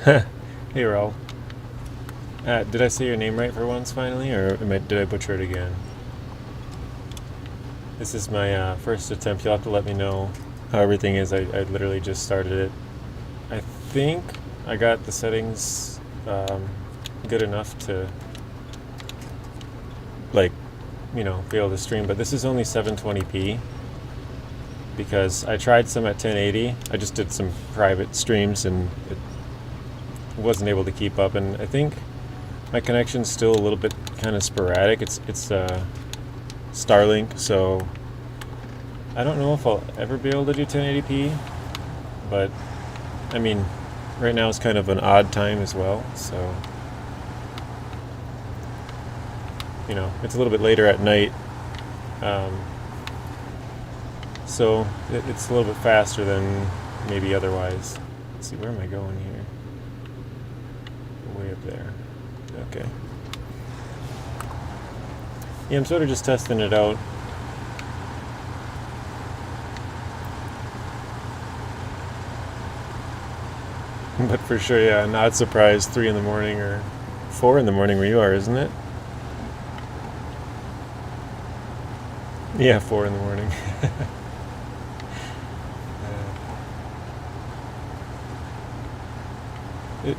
Hey, Raul. Did I say your name right for once finally, or did I butcher it again? This is my first attempt. You'll have to let me know how everything is. I literally just started it. I think I got the settings good enough to, like, be able to stream, but this is only 720p because I tried some at 1080. I just did some private streams and it wasn't able to keep up, and I think my connection's still a little bit kind of sporadic. It's Starlink, so I don't know if I'll ever be able to do 1080p, but I mean, right now is kind of an odd time as well, so it's a little bit later at night, so it's a little bit faster than maybe otherwise. Let's see, where am I going here? Way up there. Okay. Yeah, I'm sort of just testing it out. But for sure, yeah, not surprised 3 in the morning or 4 in the morning where you are, isn't it? Yeah, 4 in the morning.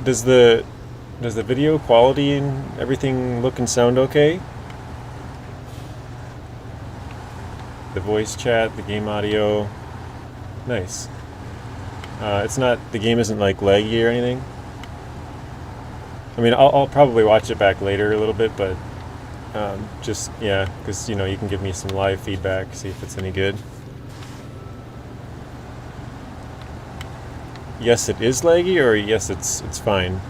Does the video quality and everything look and sound okay? The voice chat, the game audio, nice. The game isn't like laggy or anything. I mean, I'll probably watch it back later a little bit, but just, yeah, because you can give me some live feedback, see if it's any good. Yes, it is laggy, or yes, it's fine.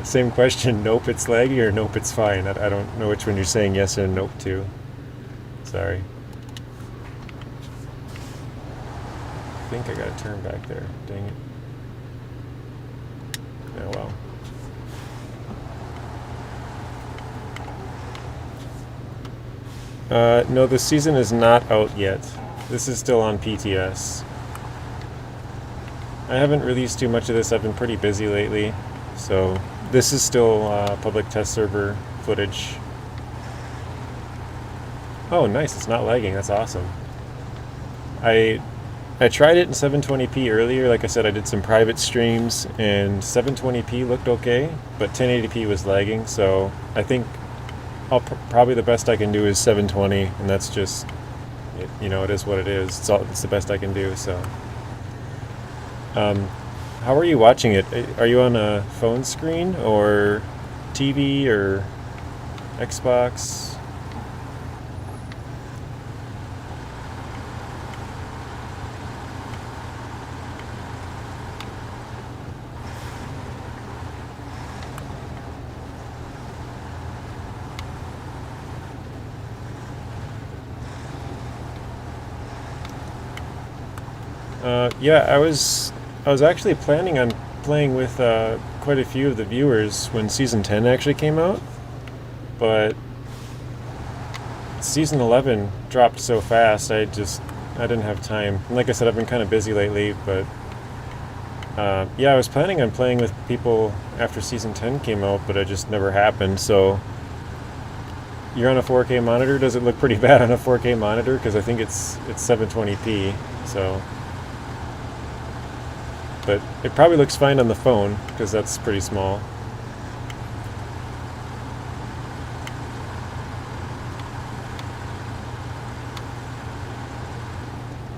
Same question. Nope, it's laggy, or nope, it's fine. I don't know which one you're saying yes or nope to. Sorry. I think I got to turn back there. Dang it. Oh well. No, the season is not out yet. This is still on PTS. I haven't released too much of this. I've been pretty busy lately, so this is still public test server footage. Oh, nice! It's not lagging. That's awesome. I tried it in 720p earlier. Like I said, I did some private streams, and 720p looked okay, but 1080p was lagging. So I think probably the best I can do is 720, and that's just it is what it is. It's the best I can do. So. How are you watching it? Are you on a phone screen or TV or Xbox? Yeah, I was actually planning on playing with quite a few of the viewers when Season 10 actually came out, but Season 11 dropped so fast, I didn't have time. And like I said, I've been kind of busy lately, but yeah, I was planning on playing with people after Season 10 came out, but it just never happened. So you're on a 4K monitor. Does it look pretty bad on a 4K monitor? Because I think it's 720p, so... But it probably looks fine on the phone, because that's pretty small.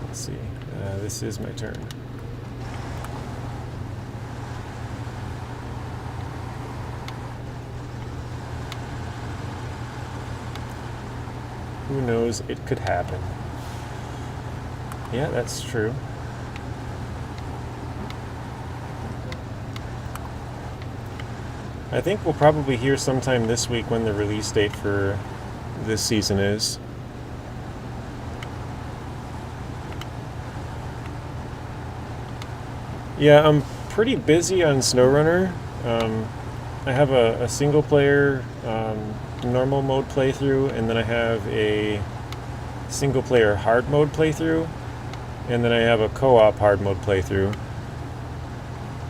Let's see. This is my turn. Who knows? It could happen. Yeah, that's true. I think we'll probably hear sometime this week when the release date for this season is. Yeah, I'm pretty busy on SnowRunner. I have a single player normal mode playthrough, and then I have a single player hard mode playthrough, and then I have a co-op hard mode playthrough,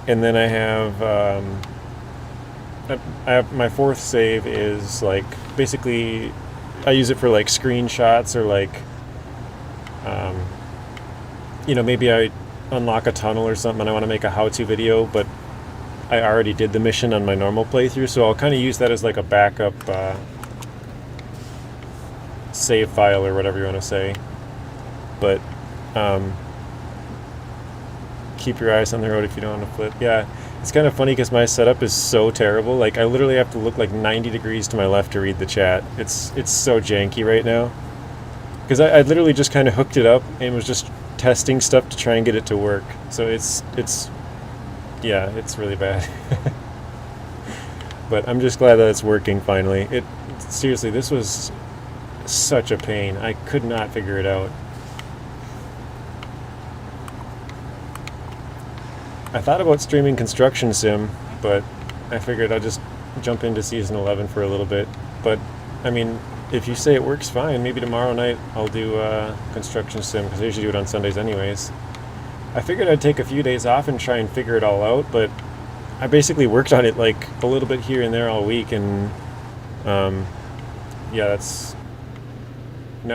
and then I have my fourth save is like basically I use it for like screenshots or like maybe I unlock a tunnel or something and I want to make a how-to video, but I already did the mission on my normal playthrough, so I'll kind of use that as like a backup save file or whatever you want to say. But keep your eyes on the road if you don't want to flip. Yeah, it's kind of funny because my setup is so terrible. Like I literally have to look like 90 degrees to my left to read the chat. It's so janky right now because I literally just kind of hooked it up and was just testing stuff to try and get it to work. So it's really bad. But I'm just glad that it's working finally. Seriously, this was such a pain. I could not figure it out. I thought about streaming Construction Sim, but I figured I'll just jump into Season 11 for a little bit. But, I mean, if you say it works fine, maybe tomorrow night I'll do Construction Sim, because I usually do it on Sundays anyways. I figured I'd take a few days off and try and figure it all out, but I basically worked on it like a little bit here and there all week, and now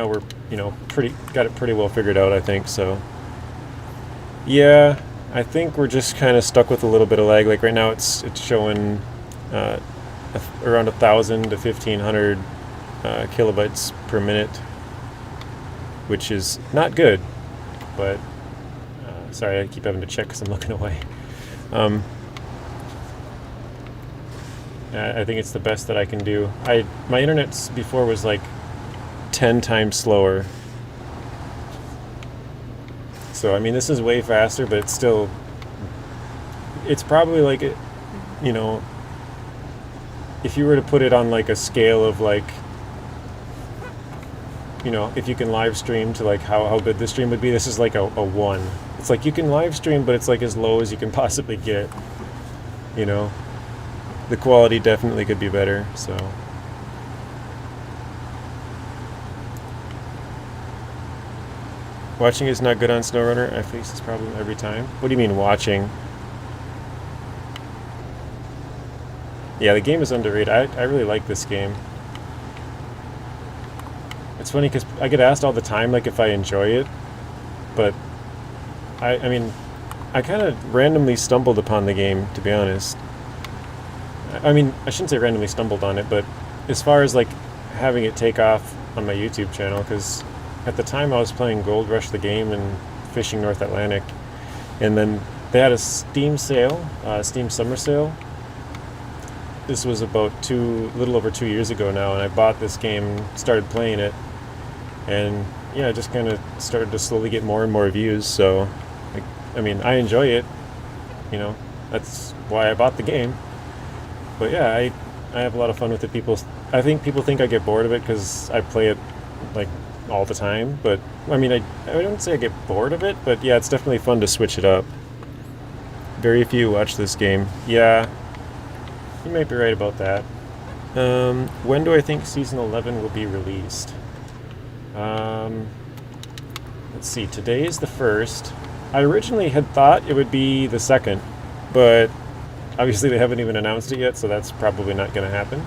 we're got it pretty well figured out, I think. So yeah, I think we're just kind of stuck with a little bit of lag. Like right now it's showing around 1,000 to 1,500 kilobytes per minute, which is not good, but sorry, I keep having to check because I'm looking away. I think it's the best that I can do. My internet before was like 10 times slower. So, I mean, this is way faster, but it's probably like, if you were to put it on like a scale of like, if you can live stream to like how good this stream would be, this is like a 1. It's like you can live stream, but it's like as low as you can possibly get. The quality definitely could be better, so. Watching is not good on SnowRunner. I face this problem every time. What do you mean watching? Yeah, the game is underrated. I really like this game. It's funny because I get asked all the time like if I enjoy it, but I mean, I kind of randomly stumbled upon the game, to be honest. I mean, I shouldn't say randomly stumbled on it, but as far as like having it take off on my YouTube channel, because at the time I was playing Gold Rush the game and fishing North Atlantic, and then they had a Steam sale, Steam summer sale. This was about little over 2 years ago now, and I bought this game, started playing it, and yeah, I just kind of started to slowly get more and more views. So, I mean, I enjoy it. That's why I bought the game. But yeah, I have a lot of fun with it. I think people think I get bored of it because I play it like all the time. But I mean, I don't say I get bored of it, but yeah, it's definitely fun to switch it up. Very few watch this game. Yeah, you might be right about that. When do I think Season 11 will be released? Let's see, today is the 1st. I originally had thought it would be the 2nd, but obviously they haven't even announced it yet, so that's probably not going to happen.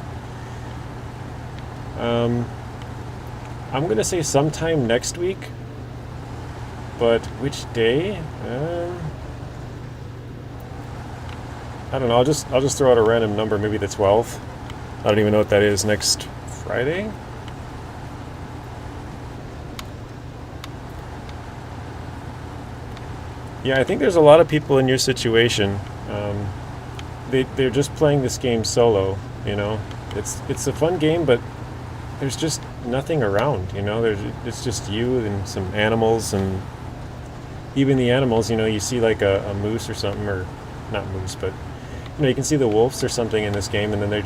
I'm going to say sometime next week, but which day? I don't know, I'll just throw out a random number, maybe the 12th. I don't even know what that is, next Friday? Yeah, I think there's a lot of people in your situation. They're just playing this game solo, It's a fun game, but there's just nothing around, It's just you and some animals, and even the animals, you see like a moose or something, or not moose, but you can see the wolves or something in this game, and then they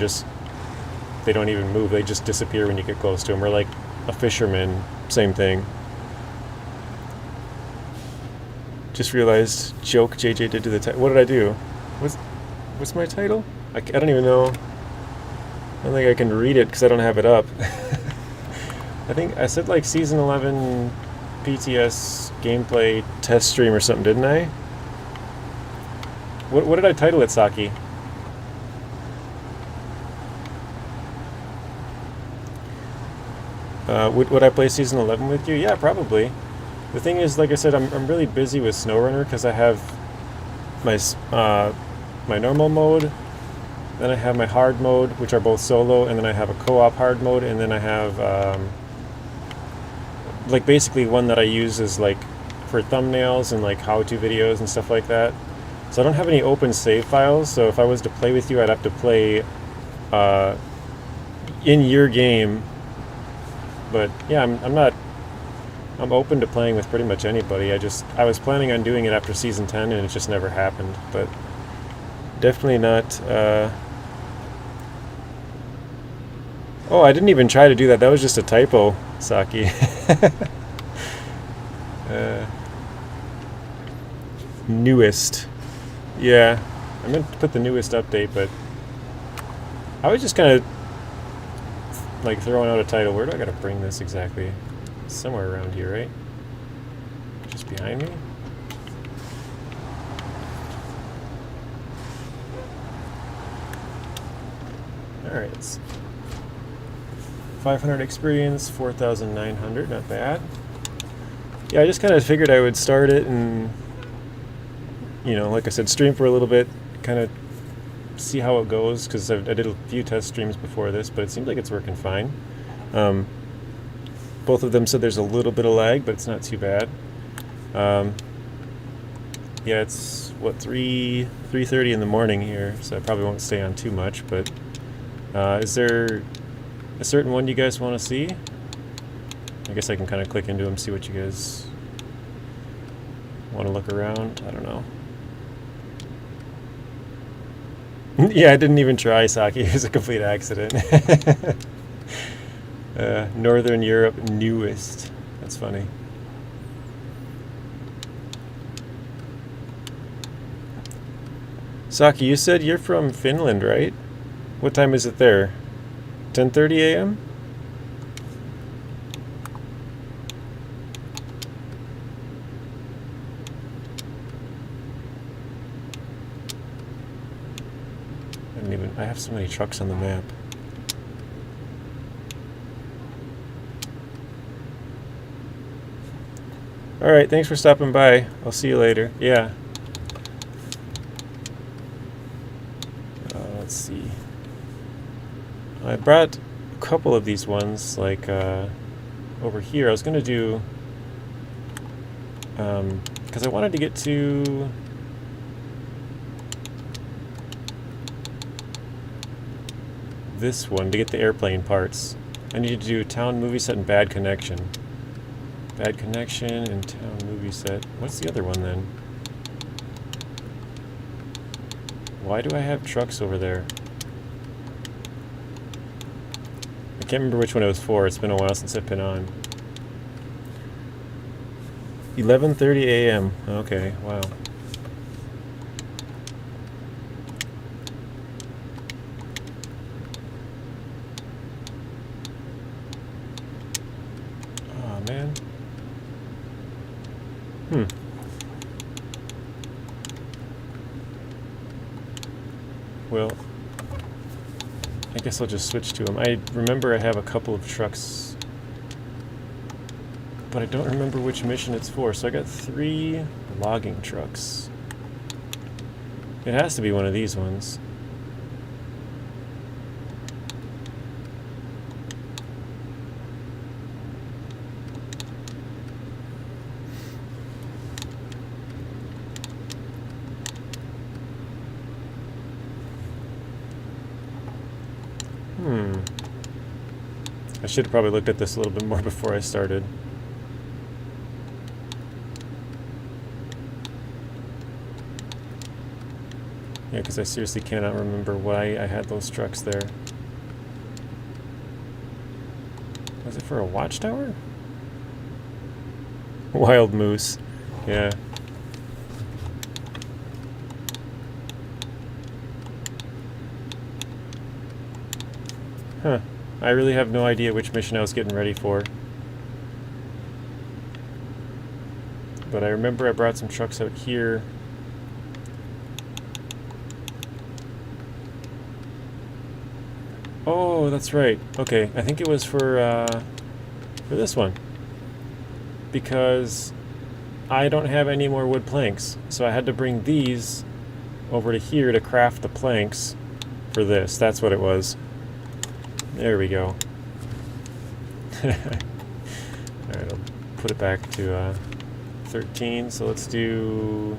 don't even move. They just disappear when you get close to them. Or like a fisherman, same thing. Just realized joke JJ did to the title. What did I do? What's my title? I don't even know. I don't think I can read it because I don't have it up. I think I said like Season 11 PTS gameplay test stream or something, didn't I? What did I title it, Saki? Would I play Season 11 with you? Yeah, probably. The thing is, like I said, I'm really busy with SnowRunner because I have my my normal mode, then I have my hard mode, which are both solo, and then I have a co-op hard mode, and then I have like basically one that I use is like for thumbnails and like how-to videos and stuff like that. So I don't have any open save files, so if I was to play with you, I'd have to play in your game. But yeah, I'm open to playing with pretty much anybody. I was planning on doing it after Season 10 and it just never happened, but definitely not. Oh, I didn't even try to do that. That was just a typo, Saki. Newest. Yeah, I meant to put the newest update, but I was just kind of like throwing out a title. Where do I gotta bring this exactly? Somewhere around here, right? Just behind me? Alright, it's 500 experience, 4,900, not bad. Yeah, I just kind of figured I would start it and, you know, like I said, stream for a little bit, kind of see how it goes, because I did a few test streams before this, but it seems like it's working fine. Both of them said there's a little bit of lag, but it's not too bad. Yeah, it's, what, 3:30 in the morning here, so I probably won't stay on too much, but is there a certain one you guys want to see? I guess I can kind of click into them, see what you guys want to look around. I don't know. Yeah, I didn't even try, Saki. It was a complete accident. Northern Europe newest. That's funny. Saki, you said you're from Finland, right? What time is it there? 10:30 a.m.? I have so many trucks on the map. Alright, thanks for stopping by. I'll see you later. Yeah. Let's see. I brought a couple of these ones, like over here. I was going to do... because I wanted to get to... this one to get the airplane parts. I need to do town movie set and bad connection. Bad connection and town movie set. What's the other one then? Why do I have trucks over there? I can't remember which one it was for. It's been a while since I've been on. 11:30 a.m. Okay, wow. Man. Well, I guess I'll just switch to them. I remember I have a couple of trucks, but I don't remember which mission it's for. So I got 3 logging trucks. It has to be one of these ones. I should have probably looked at this a little bit more before I started. Yeah, because I seriously cannot remember why I had those trucks there. Was it for a watchtower? Wild moose. Yeah. Huh. I really have no idea which mission I was getting ready for. But I remember I brought some trucks out here. Oh, that's right. Okay, I think it was for this one. Because I don't have any more wood planks, so I had to bring these over to here to craft the planks for this. That's what it was. There we go. Alright, I'll put it back to 13, so let's do...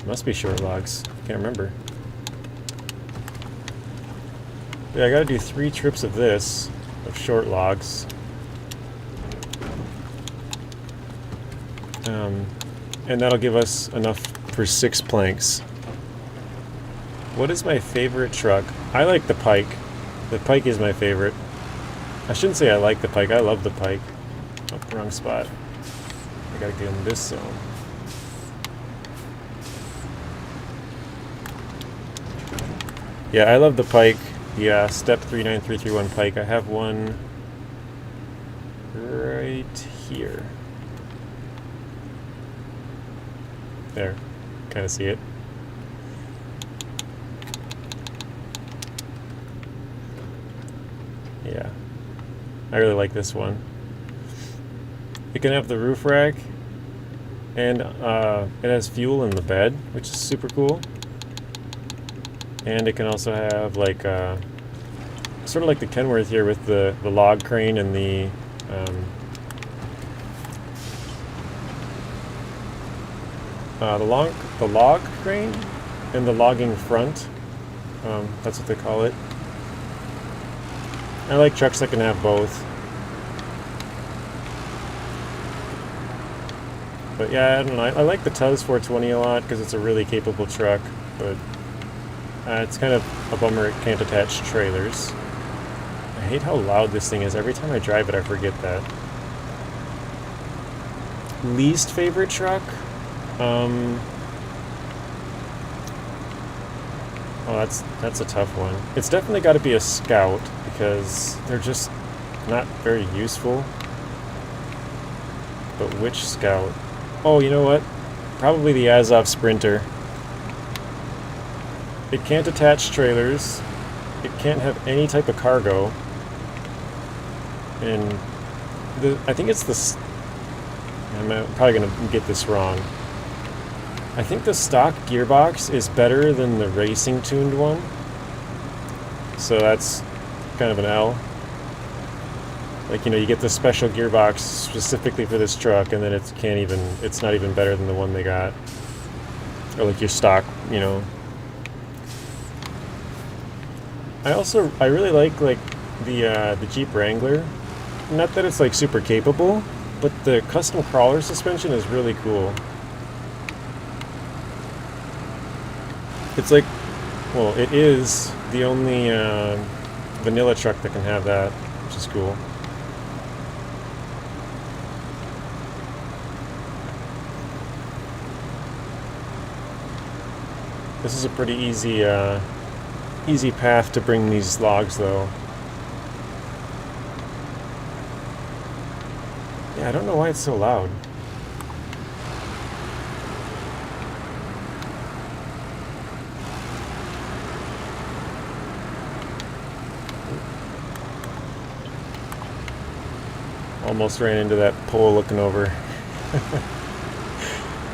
Must be short logs. Can't remember. Yeah, I gotta do 3 trips of this, of short logs. And that'll give us enough for 6 planks. What is my favorite truck? I like the Pike. The Pike is my favorite. I shouldn't say I like the Pike, I love the Pike. Oh, wrong spot. I gotta get in this zone. Yeah, I love the Pike. The Step 39331 Pike. I have one right here. There. Kind of see it. Yeah. I really like this one. It can have the roof rack, and it has fuel in the bed, which is super cool. And it can also have like sort of like the Kenworth here with the log crane and the log crane and the logging front. That's what they call it. I like trucks that can have both. But yeah, I don't know. I like the Tuz 420 a lot because it's a really capable truck, but it's kind of a bummer it can't attach trailers. I hate how loud this thing is. Every time I drive it, I forget that. Least favorite truck? Oh, that's a tough one. It's definitely got to be a Scout because they're just not very useful. But which Scout? Oh, you know what? Probably the Azov Sprinter. It can't attach trailers. It can't have any type of cargo. And I think it's the... I'm probably going to get this wrong. I think the stock gearbox is better than the racing tuned one. So that's kind of an L. Like, you know, you get the special gearbox specifically for this truck, and then it's not even better than the one they got. Or like your stock, you know. I really like the Jeep Wrangler. Not that it's like super capable, but the custom crawler suspension is really cool. It's like, well, it is the only vanilla truck that can have that, which is cool. This is a pretty easy path to bring these logs, though. Yeah, I don't know why it's so loud. Almost ran into that pole looking over.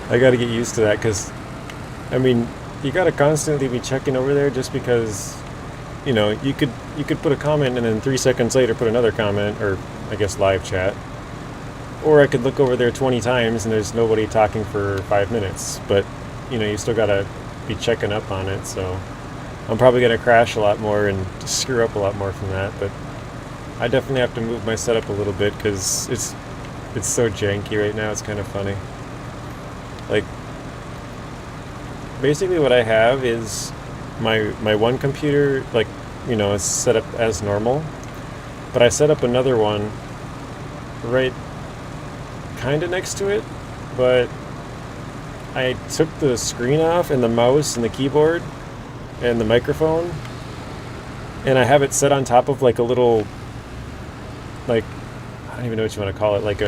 I gotta get used to that, because, I mean, you gotta constantly be checking over there just because, you know, you could put a comment and then 3 seconds later put another comment, or I guess live chat. Or I could look over there 20 times and there's nobody talking for 5 minutes. But, you know, you still gotta be checking up on it, so I'm probably gonna crash a lot more and screw up a lot more from that, but I definitely have to move my setup a little bit because it's so janky right now. It's kind of funny. Like, basically what I have is my one computer, like, you know, is set up as normal, but I set up another one right kind of next to it, but I took the screen off and the mouse and the keyboard and the microphone and I have it set on top of like a little, like, I don't even know what you want to call it, like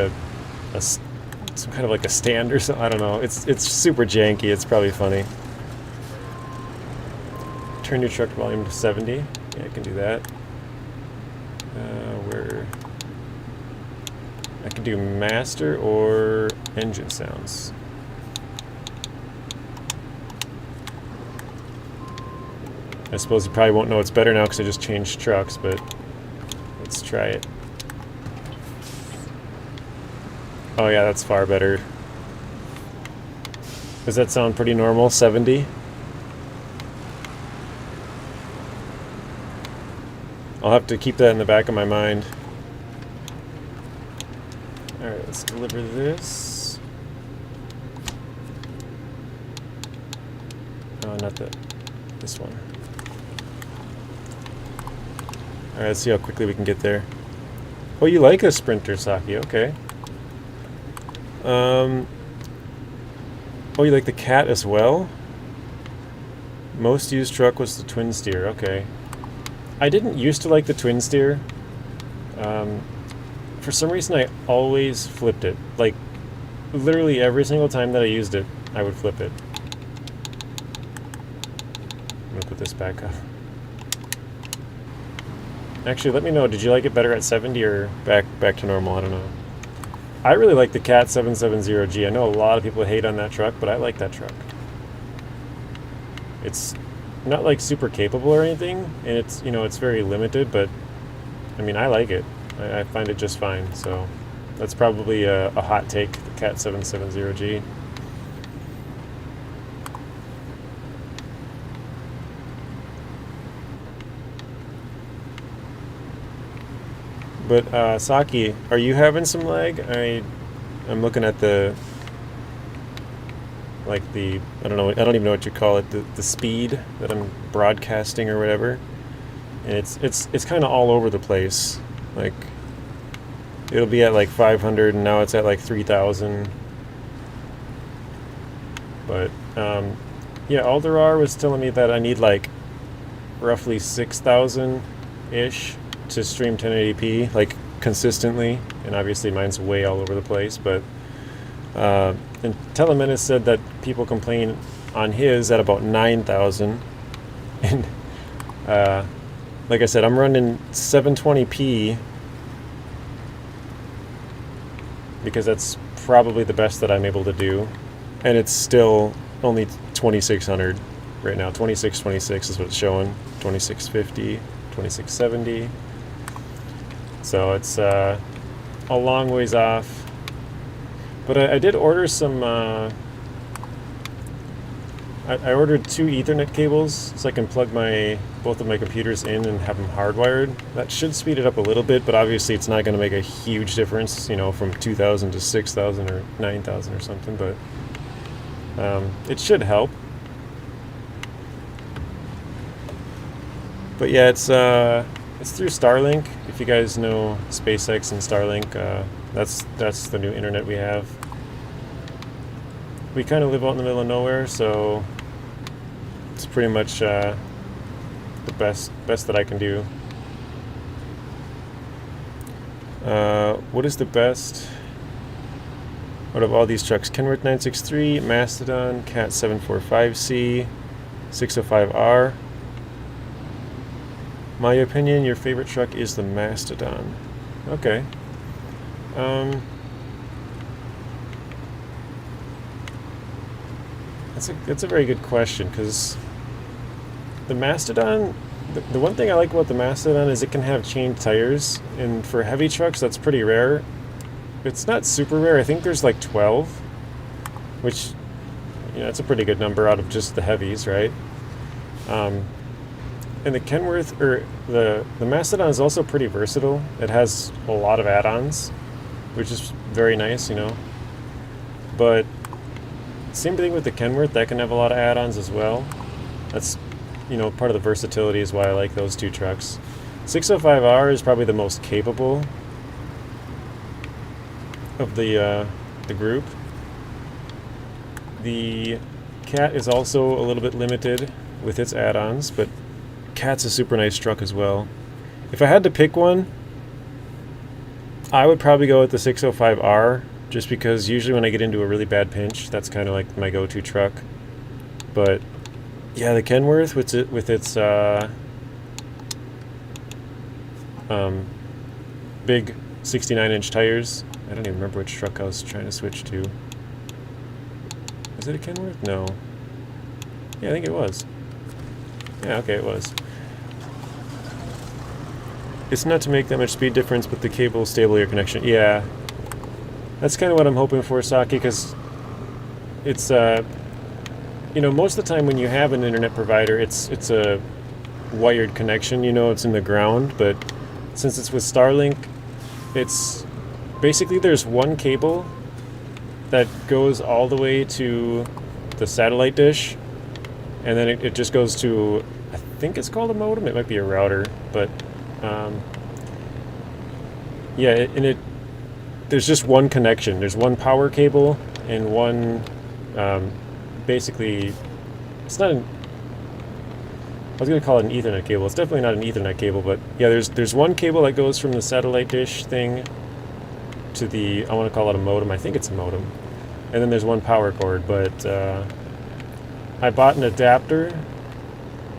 some kind of like a stand or something. I don't know. It's super janky. It's probably funny. Turn your truck volume to 70. Yeah, I can do that. Where I can do master or engine sounds. I suppose you probably won't know it's better now because I just changed trucks, but let's try it. Oh yeah, that's far better. Does that sound pretty normal? 70? I'll have to keep that in the back of my mind. Alright, let's deliver this. Oh, not that. This one. Alright, let's see how quickly we can get there. Oh, you like a Sprinter, Saki. Okay. Oh, you like the Cat as well? Most used truck was the twin steer. Okay. I didn't used to like the twin steer. For some reason, I always flipped it. Like, literally every single time that I used it, I would flip it. I'm gonna put this back up. Actually, let me know. Did you like it better at 70 or back to normal? I don't know. I really like the Cat 770G. I know a lot of people hate on that truck, but I like that truck. It's not like super capable or anything, and it's, you know, it's very limited, but I mean, I like it. I find it just fine. So that's probably a hot take, the Cat 770G. But Saki, are you having some lag? I'm looking at the, like the, I don't know, I don't even know what you call it, the speed that I'm broadcasting or whatever, and it's kind of all over the place. Like, it'll be at like 500 and now it's at like 3,000. But yeah, Alderar was telling me that I need like roughly 6,000 ish to stream 1080p, like consistently, and obviously mine's way all over the place. But and Telemenace said that people complain on his at about 9,000, and like I said, I'm running 720p because that's probably the best that I'm able to do, and it's still only 2600 right now. 2626 is what it's showing. 2650, 2670. So it's a long ways off. But I did order some, I ordered 2 Ethernet cables so I can plug both of my computers in and have them hardwired. That should speed it up a little bit, but obviously it's not going to make a huge difference, you know, from 2,000 to 6,000 or 9,000 or something, but it should help. But yeah, it's through Starlink. If you guys know SpaceX and Starlink, that's the new internet we have. We kind of live out in the middle of nowhere, so it's pretty much the best that I can do. What is the best out of all these trucks? Kenworth 963, Mastodon, Cat 745C, 605R. My opinion, your favorite truck is the Mastodon. Okay. That's a very good question, because the Mastodon, the one thing I like about the Mastodon is it can have chained tires, and for heavy trucks that's pretty rare. It's not super rare. I think there's like 12, which, you know, that's a pretty good number out of just the heavies, right? And the Kenworth, or the Mastodon is also pretty versatile. It has a lot of add-ons, which is very nice, you know. But same thing with the Kenworth, that can have a lot of add-ons as well. That's, you know, part of the versatility is why I like those 2 trucks. 605R is probably the most capable of the group. The Cat is also a little bit limited with its add-ons, but Cat's a super nice truck as well. If I had to pick one, I would probably go with the 605R, just because usually when I get into a really bad pinch, that's kind of like my go-to truck. But yeah, the Kenworth with its big 69-inch tires. I don't even remember which truck I was trying to switch to. Was it a Kenworth? No. Yeah, I think it was. Yeah, okay, it was. It's not to make that much speed difference, but the cable stable your connection. Yeah. That's kind of what I'm hoping for, Saki, because it's, you know, most of the time when you have an internet provider, it's a wired connection, you know, it's in the ground, but since it's with Starlink, it's basically there's one cable that goes all the way to the satellite dish, and then it just goes to, I think it's called a modem, it might be a router, but yeah, there's just one connection. There's one power cable and one, basically, it's not an, I was going to call it an Ethernet cable. It's definitely not an Ethernet cable, but yeah, there's one cable that goes from the satellite dish thing to the, I want to call it a modem. I think it's a modem. And then there's one power cord, but I bought an adapter,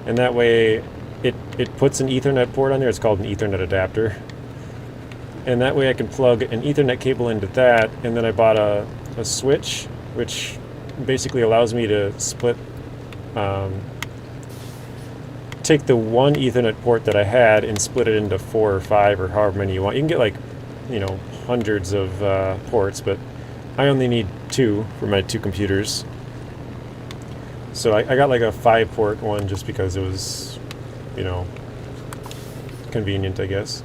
and that way it puts an Ethernet port on there. It's called an Ethernet adapter. And that way I can plug an Ethernet cable into that, and then I bought a switch, which basically allows me to split, take the one Ethernet port that I had and split it into 4 or 5 or however many you want. You can get like, you know, hundreds of ports, but I only need 2 for my 2 computers. So I got like a 5-port one just because it was, you know, convenient, I guess.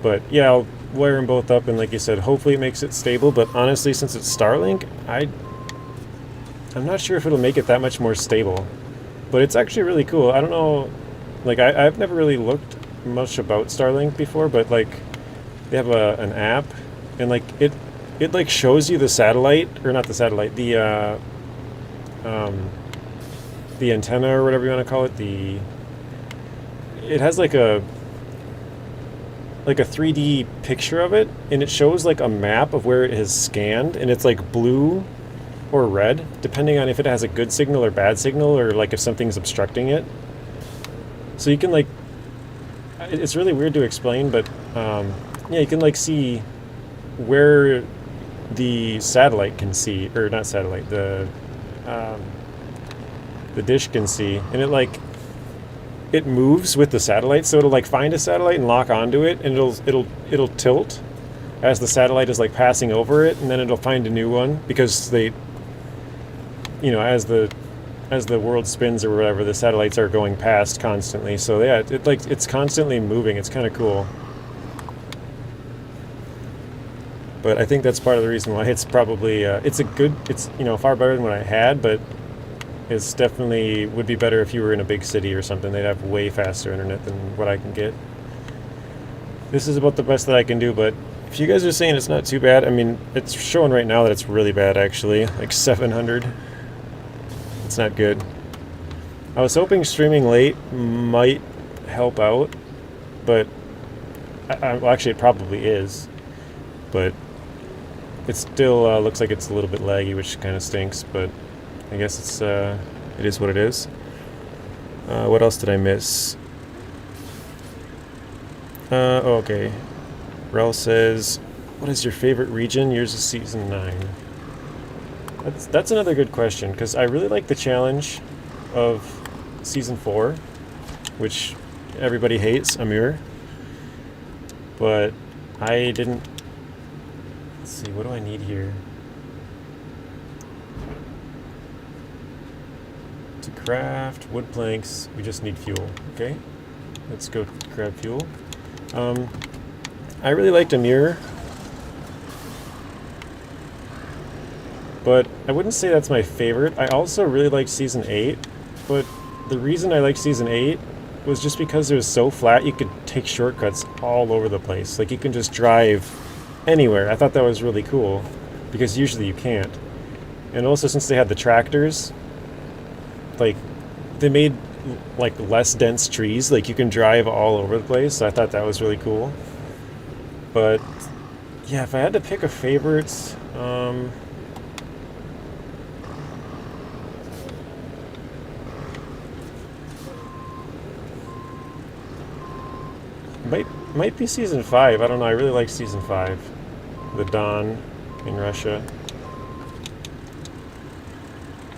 But yeah, I'll wire them both up, and like you said, hopefully it makes it stable. But honestly, since it's Starlink, I'm not sure if it'll make it that much more stable. But it's actually really cool. I don't know, like I've never really looked much about Starlink before, but like they have an app, and like it like shows you the satellite, or not the satellite, the antenna or whatever you want to call it. It has like a 3D picture of it, and it shows like a map of where it has scanned, and it's like blue or red, depending on if it has a good signal or bad signal, or like if something's obstructing it. So you can like, it's really weird to explain, but yeah, you can like see where the satellite can see, or not satellite, the dish can see, and it moves with the satellite, so it'll like find a satellite and lock onto it, and it'll tilt as the satellite is like passing over it, and then it'll find a new one, because they, you know, as the world spins or whatever, the satellites are going past constantly. So yeah, it's constantly moving. It's kind of cool. But I think that's part of the reason why it's probably it's you know, far better than what I had, but it's definitely would be better if you were in a big city or something. They'd have way faster internet than what I can get. This is about the best that I can do, but if you guys are saying it's not too bad, I mean, it's showing right now that it's really bad, actually. Like 700. It's not good. I was hoping streaming late might help out, but well, actually it probably is, but it still looks like it's a little bit laggy, which kind of stinks, but I guess it is what it is. What else did I miss? Oh, okay. Rel says, what is your favorite region? Yours is Season 9. That's another good question, because I really like the challenge of Season 4, which everybody hates, Amir. But I didn't... Let's see, what do I need here? To craft wood planks, we just need fuel. Okay, let's go grab fuel. I really liked Amir, but I wouldn't say that's my favorite. I also really liked Season 8, but the reason I liked Season 8 was just because it was so flat, you could take shortcuts all over the place. Like, you can just drive anywhere. I thought that was really cool, because usually you can't. And also, since they had the tractors, like, they made like less dense trees. Like you can drive all over the place. So I thought that was really cool. But yeah, if I had to pick a favorite, might be season 5. I don't know. I really like season 5, the Dawn in Russia.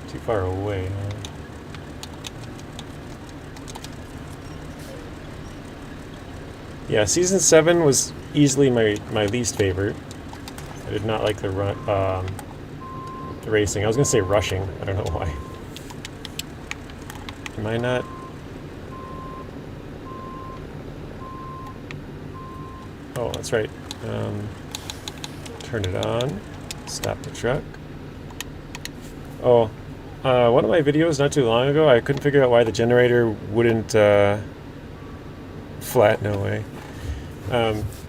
Too far away, huh? Yeah, season 7 was easily my least favorite. I did not like the racing. I was gonna say rushing. I don't know why. Am I not? Oh, that's right. Turn it on. Stop the truck. Oh, one of my videos not too long ago, I couldn't figure out why the generator wouldn't flat. No way.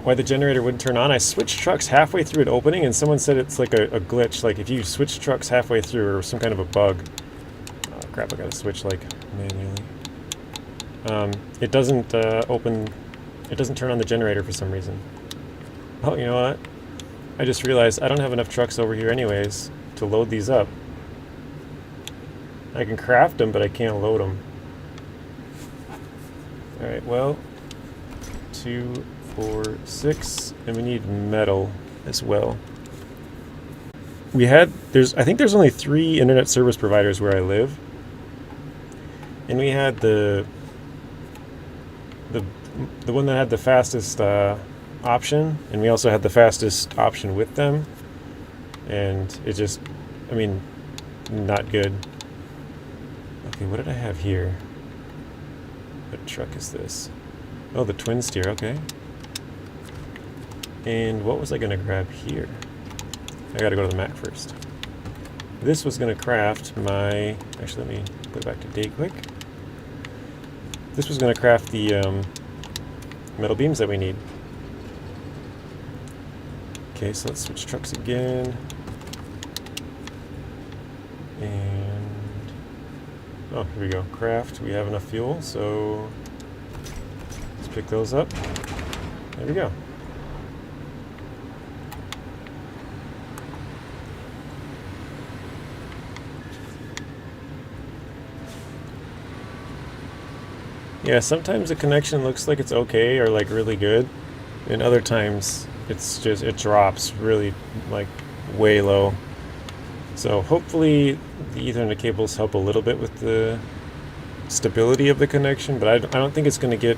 Why the generator wouldn't turn on. I switched trucks halfway through it opening, and someone said it's like a glitch. Like if you switch trucks halfway through, or some kind of a bug. Oh crap! I gotta switch like manually. It doesn't open. It doesn't turn on the generator for some reason. Oh, you know what? I just realized I don't have enough trucks over here anyways to load these up. I can craft them, but I can't load them. Alright, well, 2, 4, 6, and we need metal as well. I think there's only 3 internet service providers where I live. And we had the one that had the fastest option, and we also had the fastest option with them, and it just, I mean, not good. Okay, what did I have here? What truck is this? Oh, the twin steer, okay. And what was I gonna grab here? I gotta go to the map first. This was gonna craft my, actually let me go back to day quick. This was gonna craft the metal beams that we need. Okay, so let's switch trucks again. And oh, here we go. Craft. We have enough fuel, so let's pick those up. There we go. Yeah, sometimes the connection looks like it's okay or like really good, and other times it's just, it drops really like way low. So hopefully the Ethernet cables help a little bit with the stability of the connection, but I don't think it's going to get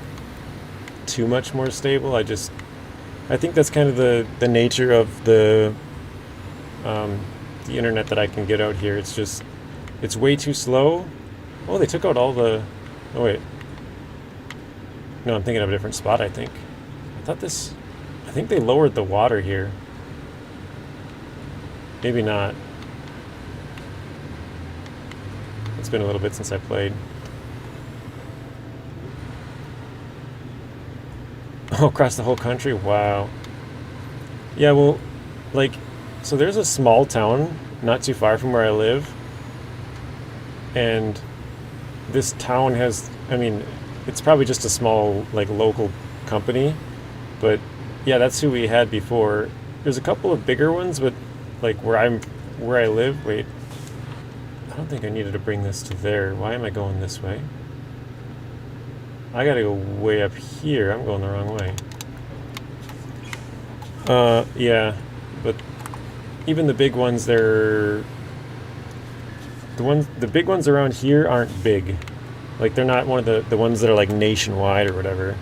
too much more stable. I think that's kind of the nature of the internet that I can get out here. It's just, it's way too slow. Oh, they took out all the, oh wait. No, I'm thinking of a different spot, I think. I think they lowered the water here. Maybe not. It's been a little bit since I played. Oh, across the whole country? Wow. Yeah, well, like, so there's a small town not too far from where I live. And this town has, I mean, it's probably just a small, like, local company, but yeah, that's who we had before. There's a couple of bigger ones, but like where I live, wait, I don't think I needed to bring this to there. Why am I going this way? I gotta go way up here. I'm going the wrong way. Yeah, but even the big ones, the big ones around here aren't big. Like, they're not one of the ones that are like nationwide or whatever.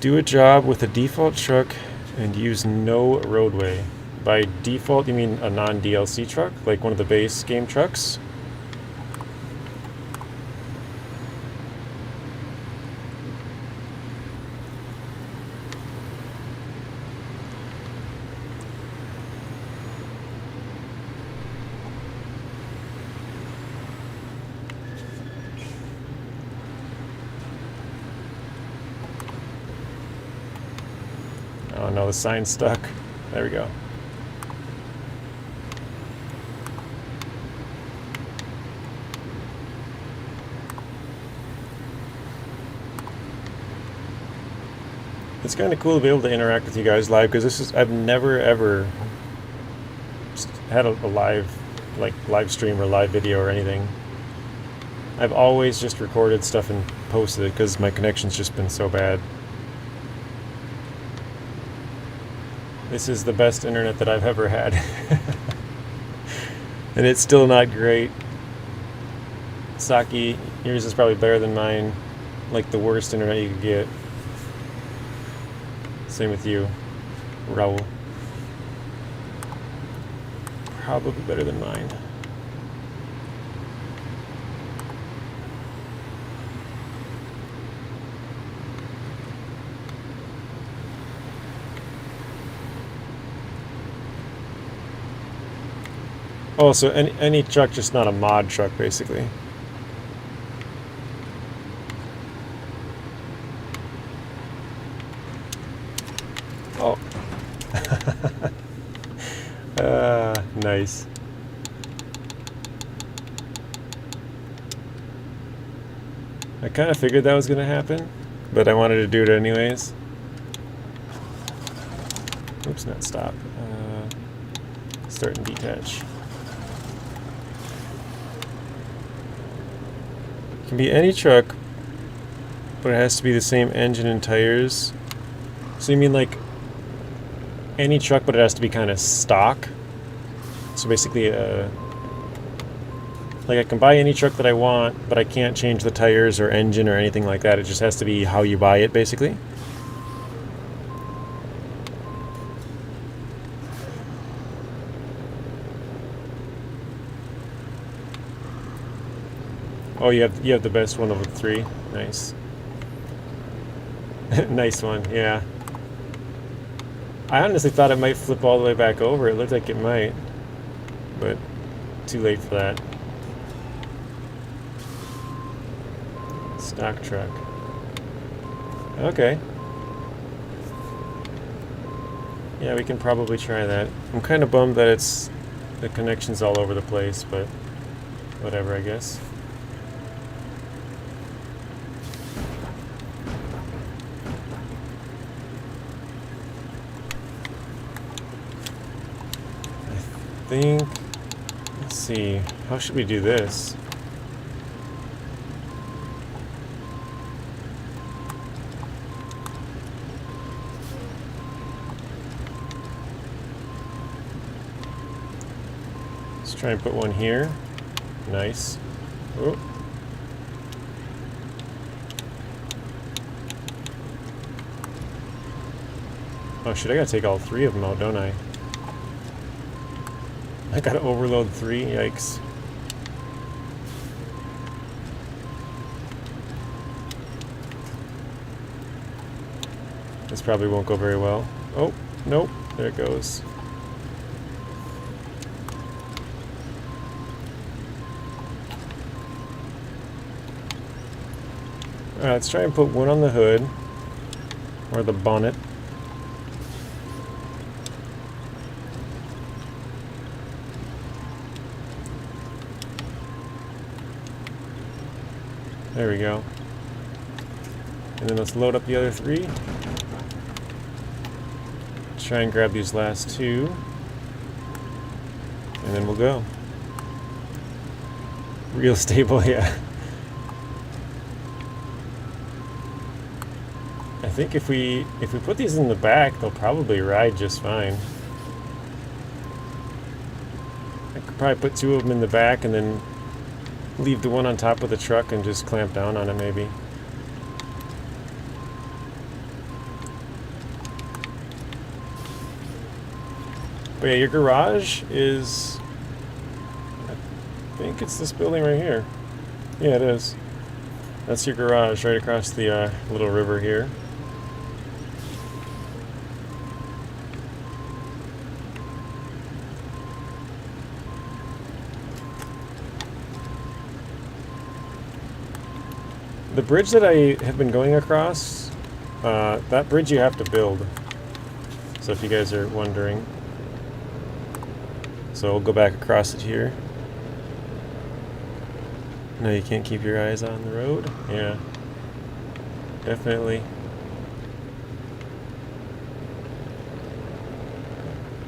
Do a job with a default truck and use no roadway. By default, you mean a non-DLC truck? Like one of the base game trucks? Oh no, the sign's stuck. There we go. It's kind of cool to be able to interact with you guys live, because I've never ever had a live stream or live video or anything. I've always just recorded stuff and posted it because my connection's just been so bad. This is the best internet that I've ever had. And it's still not great. Saki, yours is probably better than mine. Like the worst internet you could get. Same with you, Raul. Probably better than mine. Oh, so any truck, just not a mod truck, basically. Oh. Nice. I kind of figured that was going to happen, but I wanted to do it anyways. Oops, not stop. Start and detach. It can be any truck, but it has to be the same engine and tires. So you mean like any truck, but it has to be kind of stock? So basically, like I can buy any truck that I want, but I can't change the tires or engine or anything like that. It just has to be how you buy it, basically. Oh, you have the best one of the three. Nice. Nice one, yeah. I honestly thought it might flip all the way back over. It looked like it might, but too late for that. Stock truck. Okay. Yeah, we can probably try that. I'm kind of bummed that the connection's all over the place, but whatever, I guess. Let's see, how should we do this? Let's try and put one here. Nice. Oh. Oh shit, I gotta take all three of them out, don't I? I gotta overload 3, yikes. This probably won't go very well. Oh, nope, there it goes. Alright, let's try and put one on the hood, or the bonnet. There we go. And then let's load up the other 3. Let's try and grab these last 2. And then we'll go. Real stable, yeah. I think if we put these in the back, they'll probably ride just fine. I could probably put 2 of them in the back and then leave the one on top of the truck and just clamp down on it, maybe. But yeah, your garage is, I think it's this building right here. Yeah, it is. That's your garage right across the little river here. The bridge that I have been going across, that bridge you have to build. So So if you guys are wondering. So we'll go back across it here. No, you can't keep your eyes on the road. Yeah, definitely.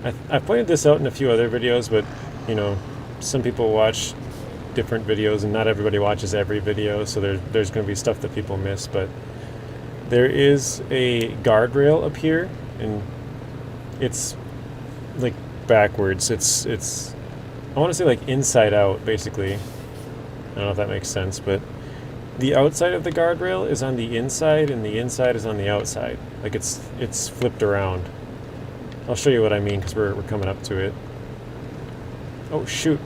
I've pointed this out in a few other videos, but you know, some people watch different videos and not everybody watches every video, so there's going to be stuff that people miss. But there is a guardrail up here, and it's like backwards. It's I want to say like inside out, basically. I don't know if that makes sense, but the outside of the guardrail is on the inside and the inside is on the outside. Like it's flipped around. I'll show you what I mean because we're coming up to it. Oh shoot.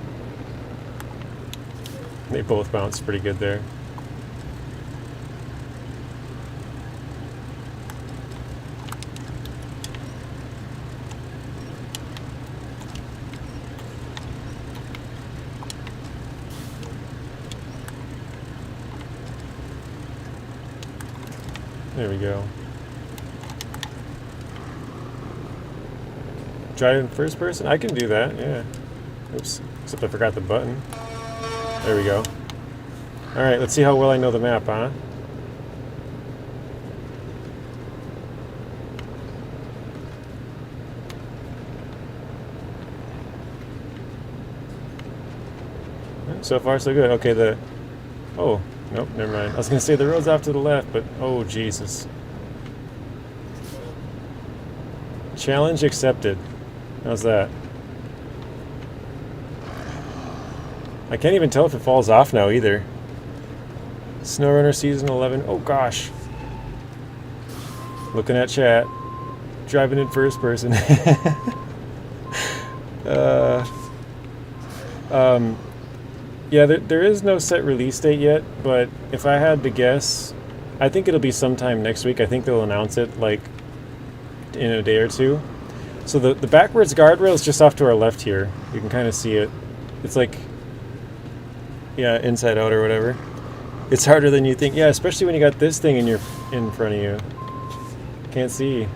They both bounced pretty good there. There we go. Drive in first person? I can do that, yeah. Oops, except I forgot the button. There we go. Alright, let's see how well I know the map, huh? So far, so good. Okay, oh, nope, never mind. I was going to say the road's off to the left, but oh, Jesus. Challenge accepted. How's that? I can't even tell if it falls off now either. SnowRunner Season 11. Oh gosh. Looking at chat. Driving in first person. Yeah, there is no set release date yet, but if I had to guess, I think it'll be sometime next week. I think they'll announce it like in a day or two. So the backwards guardrail is just off to our left here. You can kind of see it. It's like, yeah, inside out or whatever. It's harder than you think. Yeah, especially when you got this thing in front of you. Can't see.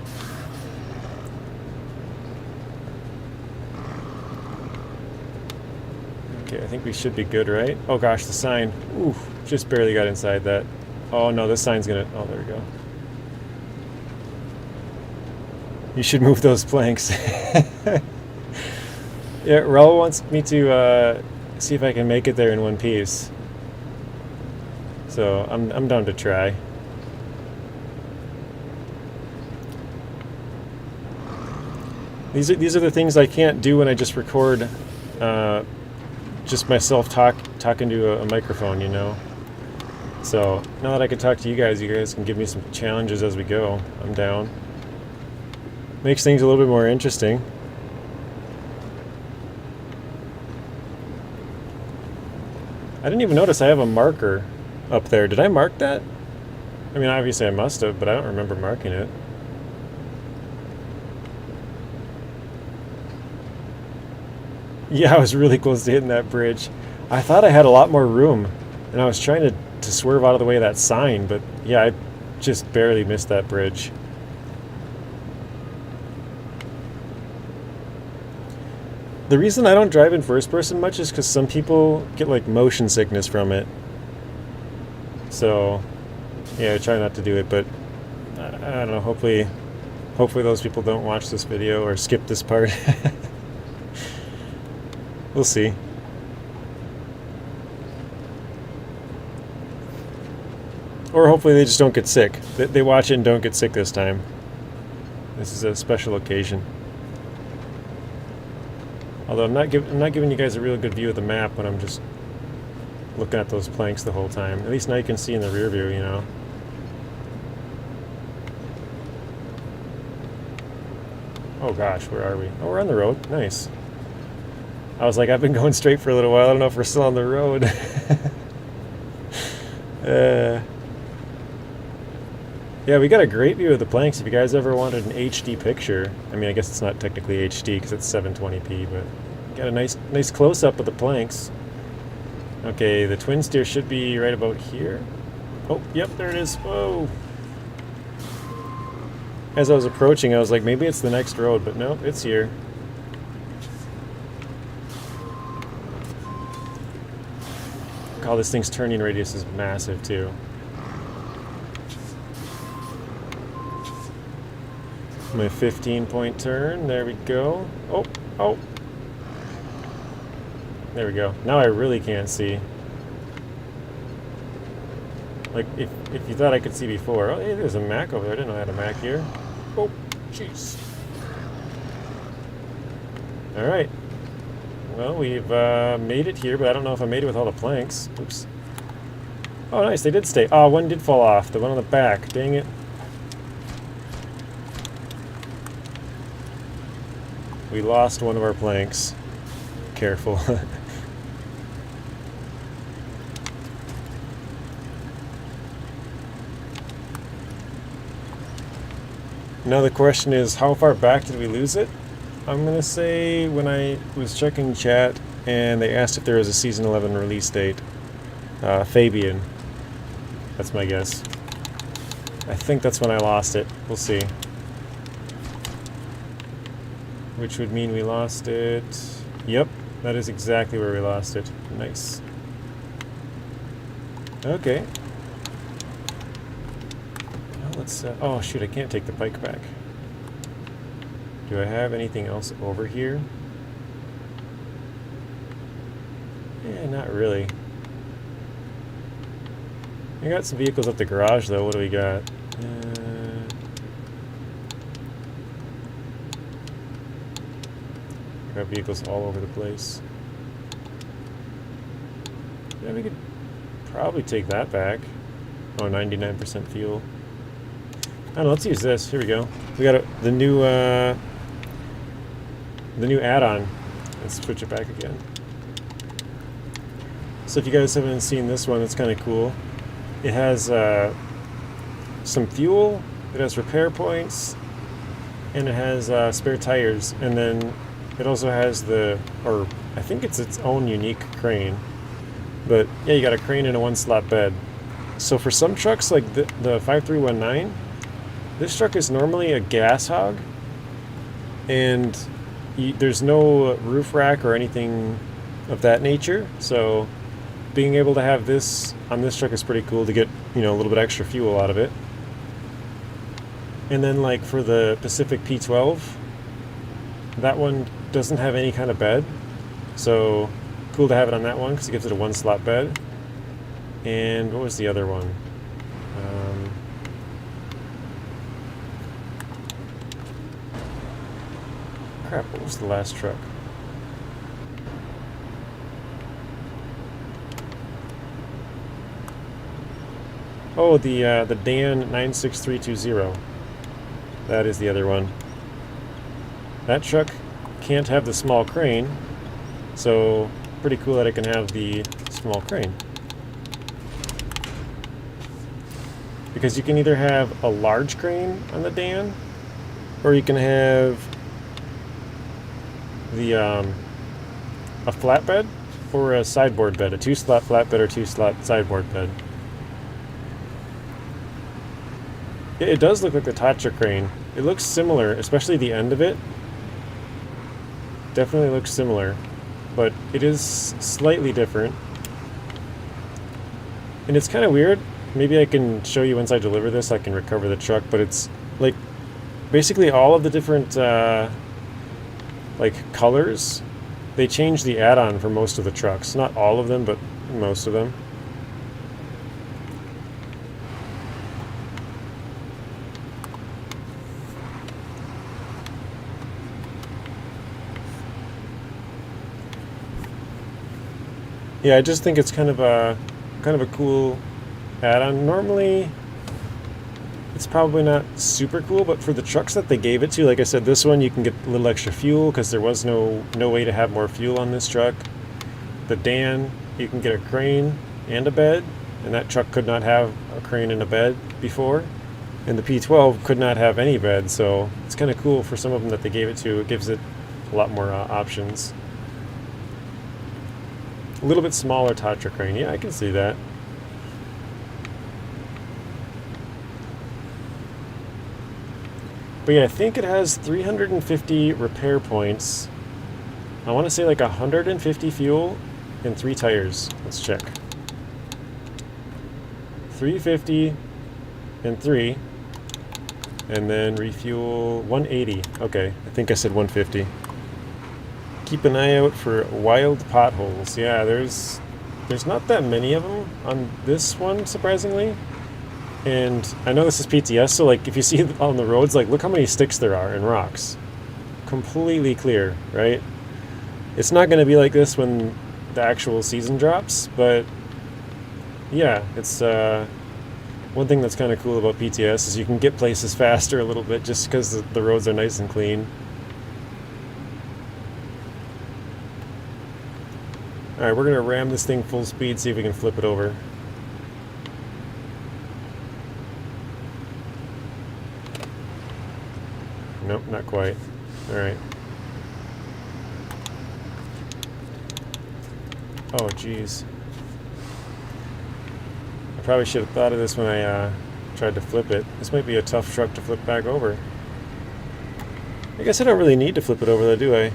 Okay, I think we should be good, right? Oh gosh, the sign. Ooh, just barely got inside that. Oh no, this sign's gonna... Oh, there we go. You should move those planks. Yeah, Raul wants me to see if I can make it there in one piece. So I'm down to try. These are the things I can't do when I just record just myself talking to a microphone, you know. So now that I can talk to you guys can give me some challenges as we go. I'm down. Makes things a little bit more interesting. I didn't even notice I have a marker up there. Did I mark that? I mean, obviously I must have, but I don't remember marking it. Yeah, I was really close to hitting that bridge. I thought I had a lot more room, and I was trying to swerve out of the way of that sign, but yeah, I just barely missed that bridge. The reason I don't drive in first person much is because some people get like motion sickness from it. So, yeah, I try not to do it, but I don't know, hopefully those people don't watch this video or skip this part. We'll see. Or hopefully they just don't get sick. They watch it and don't get sick this time. This is a special occasion. Although I'm not giving you guys a really good view of the map when I'm just looking at those planks the whole time. At least now you can see in the rear view, you know. Oh gosh, where are we? Oh, we're on the road. Nice. I was like, I've been going straight for a little while. I don't know if we're still on the road. Yeah, we got a great view of the planks. If you guys ever wanted an HD picture, I mean, I guess it's not technically HD because it's 720p, but got a nice close-up of the planks. Okay, the twin steer should be right about here. Oh, yep, there it is. Whoa. As I was approaching, I was like, maybe it's the next road, but nope, it's here. Oh, this thing's turning radius is massive too. My 15-point turn. There we go. Oh, oh. There we go. Now I really can't see. Like, if you thought I could see before. Oh, hey, there's a Mac over there. I didn't know I had a Mac here. Oh, jeez. Alright. Well, we've made it here, but I don't know if I made it with all the planks. Oops. Oh, nice. They did stay. Oh, one did fall off. The one on the back. Dang it. We lost one of our planks. Careful. Now the question is, how far back did we lose it? I'm going to say when I was checking chat and they asked if there was a Season 11 release date. Fabian. That's my guess. I think that's when I lost it. We'll see. Which would mean we lost it... Yep, that is exactly where we lost it. Nice. Okay. Well, let's... oh, shoot, I can't take the pike back. Do I have anything else over here? Yeah, not really. I got some vehicles at the garage, though. What do we got? Got vehicles all over the place. Yeah, we could probably take that back. Oh, 99% fuel. I don't know, let's use this. Here we go. We got the new add-on. Let's switch it back again. So if you guys haven't seen this one, it's kind of cool. It has some fuel, it has repair points, and it has spare tires, and then it also has or I think it's its own unique crane. But yeah, you got a crane and a one-slot bed. So for some trucks like the 5319, this truck is normally a gas hog, and there's no roof rack or anything of that nature. So being able to have this on this truck is pretty cool to get, you know, a little bit extra fuel out of it. And then like for the Pacific P12, that one doesn't have any kind of bed, so cool to have it on that one because it gives it a one-slot bed. And what was the other one? Crap, what was the last truck? Oh, the Dan 96320. That is the other one. That truck can't have the small crane, so pretty cool that it can have the small crane. Because you can either have a large crane on the Dan, or you can have the a flatbed or a sideboard bed, a 2-slot flatbed or 2-slot sideboard bed. It does look like the Tatra crane. It looks similar, especially the end of it. Definitely looks similar, but it is slightly different. And it's kind of weird. Maybe I can show you once I deliver this. I can recover the truck, but it's like basically all of the different like colors. They changed the add-on for most of the trucks. Not all of them, but most of them. Yeah, I just think it's kind of a cool add-on. Normally, it's probably not super cool, but for the trucks that they gave it to, like I said, this one you can get a little extra fuel because there was no way to have more fuel on this truck. The Dan, you can get a crane and a bed, and that truck could not have a crane and a bed before. And the P12 could not have any bed, so it's kind of cool for some of them that they gave it to. It gives it a lot more options. A little bit smaller Tatra crane. Yeah, I can see that. But yeah, I think it has 350 repair points. I want to say like 150 fuel and 3 tires. Let's check. 350 and 3. And then refuel 180. Okay, I think I said 150. Keep an eye out for wild potholes. Yeah, there's not that many of them on this one, surprisingly. And I know this is PTS, so like if you see it on the roads, like look how many sticks there are and rocks. Completely clear, right? It's not going to be like this when the actual season drops, but yeah, it's one thing that's kind of cool about PTS is you can get places faster a little bit just because the roads are nice and clean. Alright, we're going to ram this thing full speed, see if we can flip it over. Nope, not quite. Alright. Oh, jeez. I probably should have thought of this when I tried to flip it. This might be a tough truck to flip back over. I guess I don't really need to flip it over though, do I?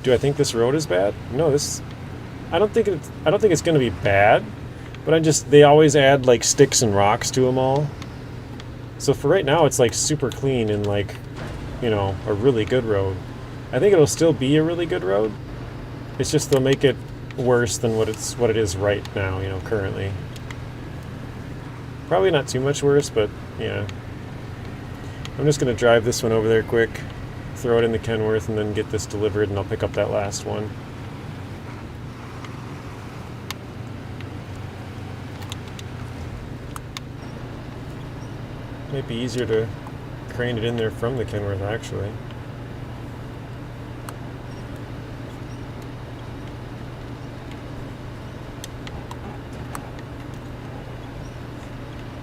Do I think this road is bad? No, this... I don't think it's going to be bad, but they always add like sticks and rocks to them all. So for right now, it's like super clean and like, you know, a really good road. I think it'll still be a really good road. It's just they'll make it worse than what it is right now, you know, currently. Probably not too much worse, but yeah. I'm just going to drive this one over there quick, throw it in the Kenworth, and then get this delivered, and I'll pick up that last one. Might be easier to crane it in there from the Kenworth, actually.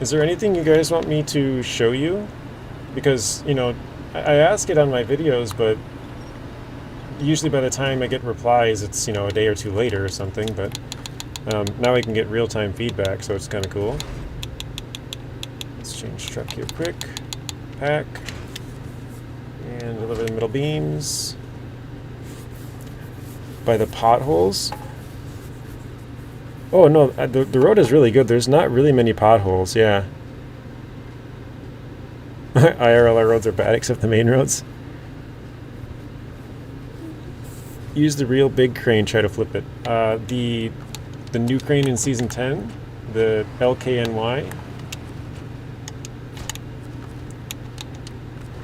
Is there anything you guys want me to show you? Because, you know, I ask it on my videos, but usually by the time I get replies, it's, you know, a day or two later or something, but now I can get real-time feedback, so it's kind of cool. Let's change truck here quick. Pack. And deliver the middle beams. By the potholes. Oh no, the road is really good. There's not really many potholes, yeah. IRL roads are bad except the main roads. Use the real big crane, try to flip it. The new crane in Season 10, the LKNY.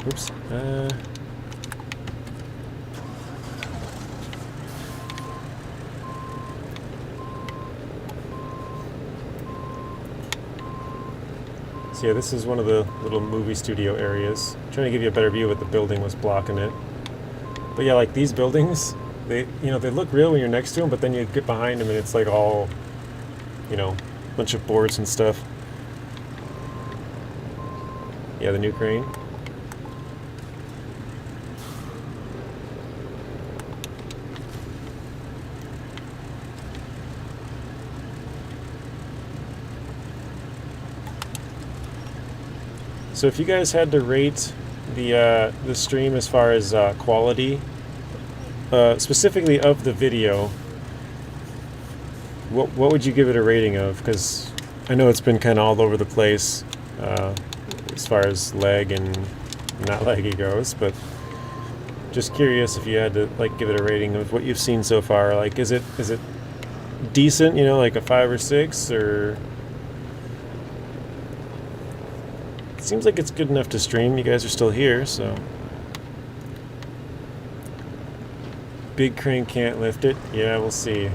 Oops. So yeah, this is one of the little movie studio areas. I'm trying to give you a better view of what the building was blocking it. But yeah, like these buildings, they look real when you're next to them, but then you get behind them and it's like all, you know, a bunch of boards and stuff. Yeah, the new crane. So if you guys had to rate the stream as far as quality, specifically of the video, what would you give it a rating of? Because I know it's been kind of all over the place as far as lag and not laggy goes, but just curious if you had to like give it a rating of what you've seen so far. Like, is it decent? You know, like a 5 or 6, or? Seems like it's good enough to stream. You guys are still here, so. Big crane can't lift it. Yeah, we'll see.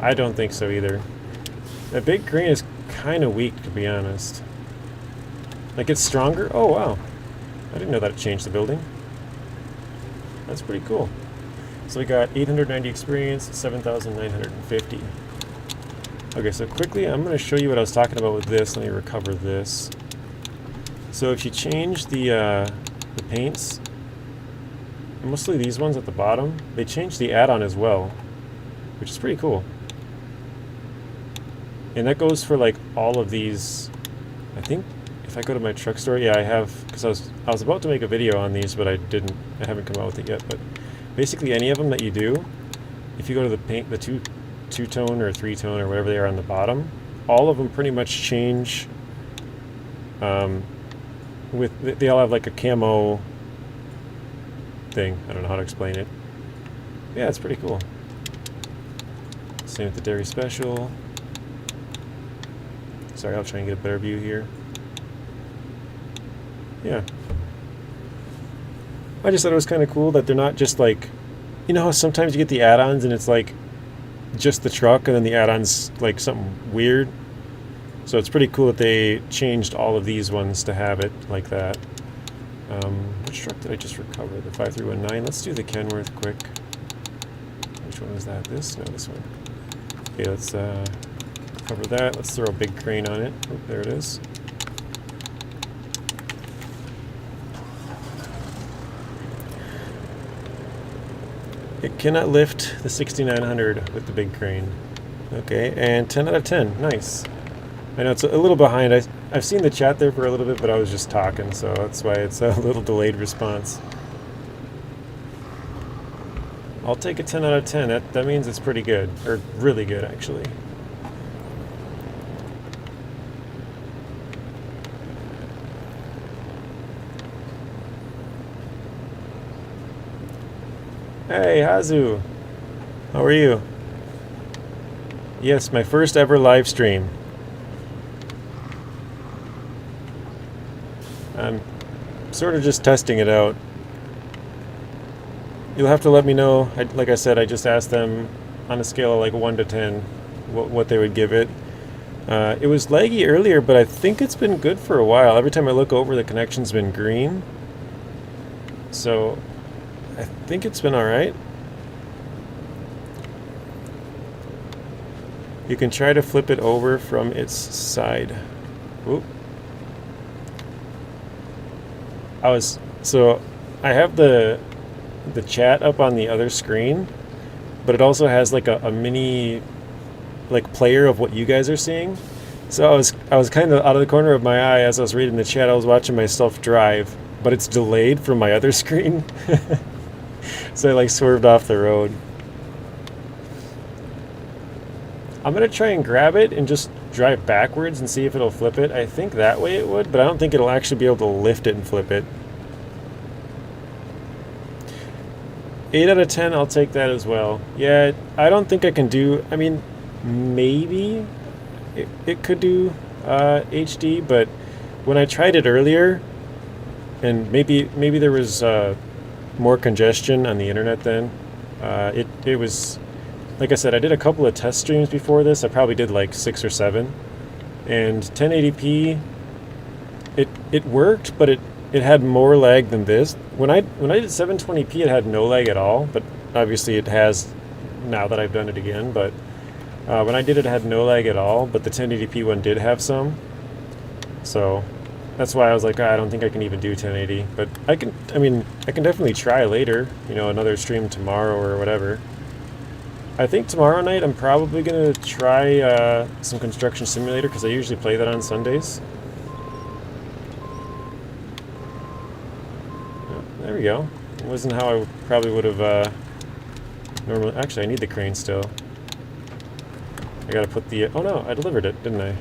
I don't think so either. That big crane is kind of weak, to be honest. Like, it's stronger? Oh, wow. I didn't know that it changed the building. That's pretty cool. So we got 890 experience, 7,950. Okay, so quickly, I'm going to show you what I was talking about with this. Let me recover this. So if you change the paints, mostly these ones at the bottom, they changed the add-on as well, which is pretty cool. And that goes for like all of these I think if I go to my truck store, yeah, I have, because I was about to make a video on these, but I haven't come out with it yet. But basically, any of them that you do, if you go to the paint, the two-tone or three-tone or whatever they are on the bottom, all of them pretty much change. They all have like a camo thing. I don't know how to explain it. Yeah, it's pretty cool. Same with the Dairy Special. Sorry, I'll try and get a better view here. Yeah. I just thought it was kind of cool that they're not just like, you know how sometimes you get the add-ons and it's like just the truck and then the add-ons like something weird. So it's pretty cool that they changed all of these ones to have it like that. Which truck did I just recover? The 5319. Let's do the Kenworth quick. Which one was that? This? No, this one. Okay, let's cover that. Let's throw a big crane on it. Oh, there it is. It cannot lift the 6900 with the big crane. Okay, and 10 out of 10. Nice. I know it's a little behind. I've seen the chat there for a little bit, but I was just talking, so that's why it's a little delayed response. I'll take a 10 out of 10. That means it's pretty good, or really good, actually. Hey, Hazu. How are you? Yes, my first ever live stream. I'm sort of just testing it out. You'll have to let me know. Like I said, I just asked them on a scale of like 1 to 10 what they would give it. It was laggy earlier, but I think it's been good for a while. Every time I look over, the connection's been green. So I think it's been alright. You can try to flip it over from its side. Oop. So I have the chat up on the other screen, but it also has like a mini like player of what you guys are seeing. So I was kind of out of the corner of my eye as I was reading the chat. I was watching myself drive, but it's delayed from my other screen. So I like swerved off the road. I'm gonna try and grab it and just drive backwards and see if it'll flip it. I think that way it would, but I don't think it'll actually be able to lift it and flip it. 8 out of 10, I'll take that as well. Yeah, I don't think I can do, I mean, maybe it could do HD, but when I tried it earlier, and maybe there was more congestion on the internet then, it was, like I said, I did a couple of test streams before this. I probably did like 6 or 7, and 1080p, it worked, but it had more lag than this. When I did 720p, it had no lag at all, but obviously it has now that I've done it again. But when I did it, it had no lag at all, but the 1080p one did have some. So that's why I was like, I don't think I can even do 1080. But I can definitely try later, you know, another stream tomorrow or whatever. I think tomorrow night I'm probably going to try some Construction Simulator, because I usually play that on Sundays. There we go. It wasn't how I probably would have normally... Actually, I need the crane still. I gotta put the... Oh no, I delivered it, didn't I?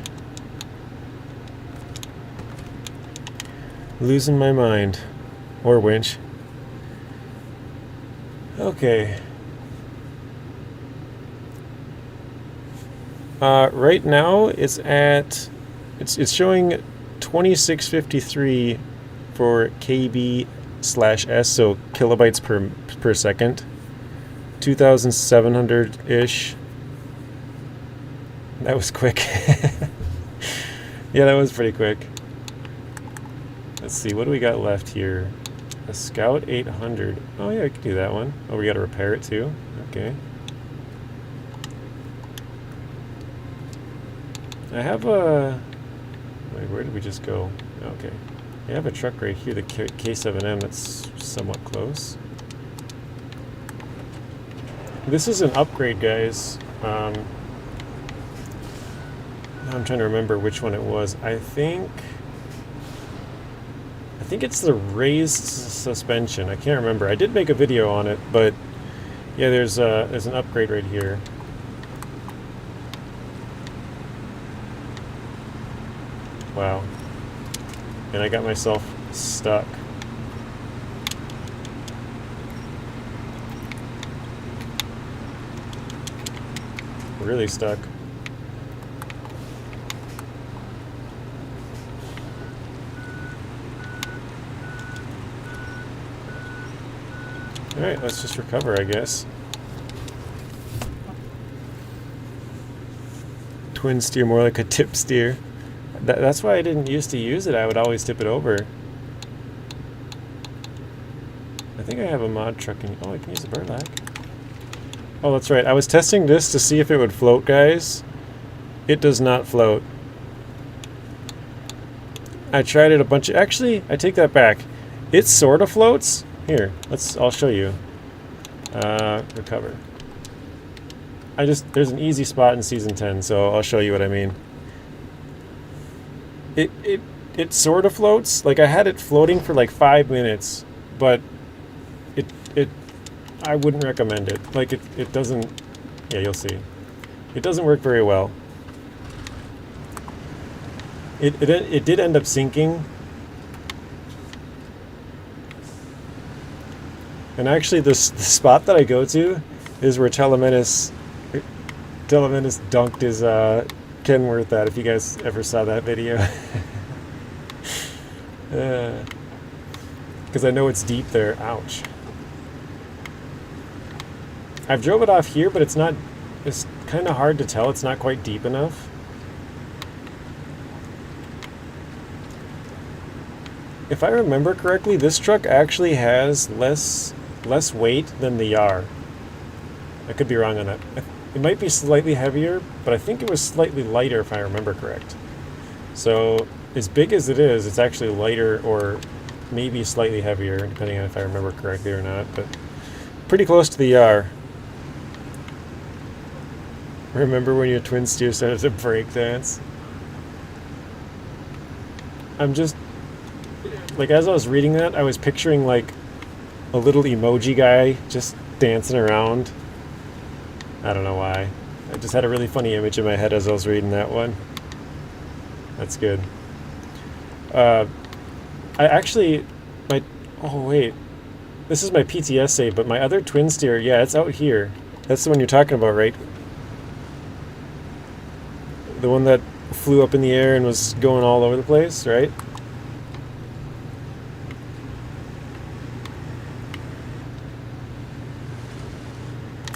Losing my mind. Or winch. Okay. Right now, it's showing 2653 for KB/S, so kilobytes per second, 2,700-ish. That was quick. Yeah, that was pretty quick. Let's see, what do we got left here? A Scout 800. Oh yeah, I could do that one. Oh, we got to repair it too. Okay. I have a... Wait, where did we just go? Okay. I have a truck right here, the K7M, that's somewhat close. This is an upgrade, guys. I'm trying to remember which one it was. I think it's the raised suspension. I can't remember. I did make a video on it, but yeah, there's an upgrade right here. Wow. And I got myself stuck. Really stuck. Alright, let's just recover, I guess. Twin steer, more like a tip steer. That's why I didn't used to use it. I would always tip it over. I think I have a mod truck in... Oh, I can use the burlap. Oh, that's right. I was testing this to see if it would float, guys. It does not float. I tried it a bunch of... Actually, I take that back. It sort of floats. Here, I'll show you. Recover. There's an easy spot in Season 10, so I'll show you what I mean. It sort of floats. Like, I had it floating for like 5 minutes, but I wouldn't recommend it. Like, it doesn't... Yeah, you'll see. It doesn't work very well. It did end up sinking. And actually, the spot that I go to is where Telemenis dunked his Kenworth at, if you guys ever saw that video. Because I know it's deep there. Ouch. I've drove it off here, but it's kind of hard to tell. It's not quite deep enough. If I remember correctly, this truck actually has less weight than the Yar. I could be wrong on that. It might be slightly heavier, but I think it was slightly lighter if I remember correct. So, as big as it is, it's actually lighter or maybe slightly heavier, depending on if I remember correctly or not, but pretty close to the Yar. Remember when your twin steer started to break dance? I'm just... Like, as I was reading that, I was picturing, like, a little emoji guy just dancing around. I don't know why. I just had a really funny image in my head as I was reading that one. That's good. I actually... Oh, wait. This is my PTS save, but my other twin steer, yeah, it's out here. That's the one you're talking about, right? The one that flew up in the air and was going all over the place, right?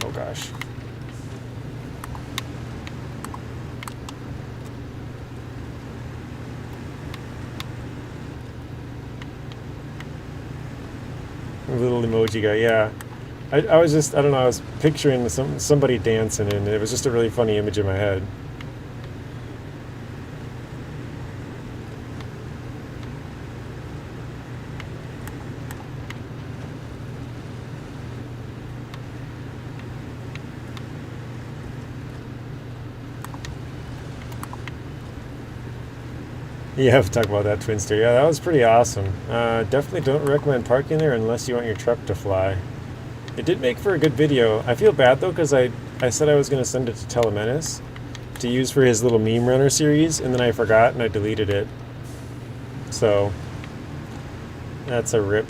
Oh gosh. A little emoji guy, yeah. I was just, I don't know, I was picturing somebody dancing, and it was just a really funny image in my head. Yeah, talk about that twin steer. Yeah, that was pretty awesome. Definitely don't recommend parking there unless you want your truck to fly. It did make for a good video. I feel bad though, because I said I was going to send it to Telemenis to use for his little meme runner series, and then I forgot and I deleted it. So that's a rip.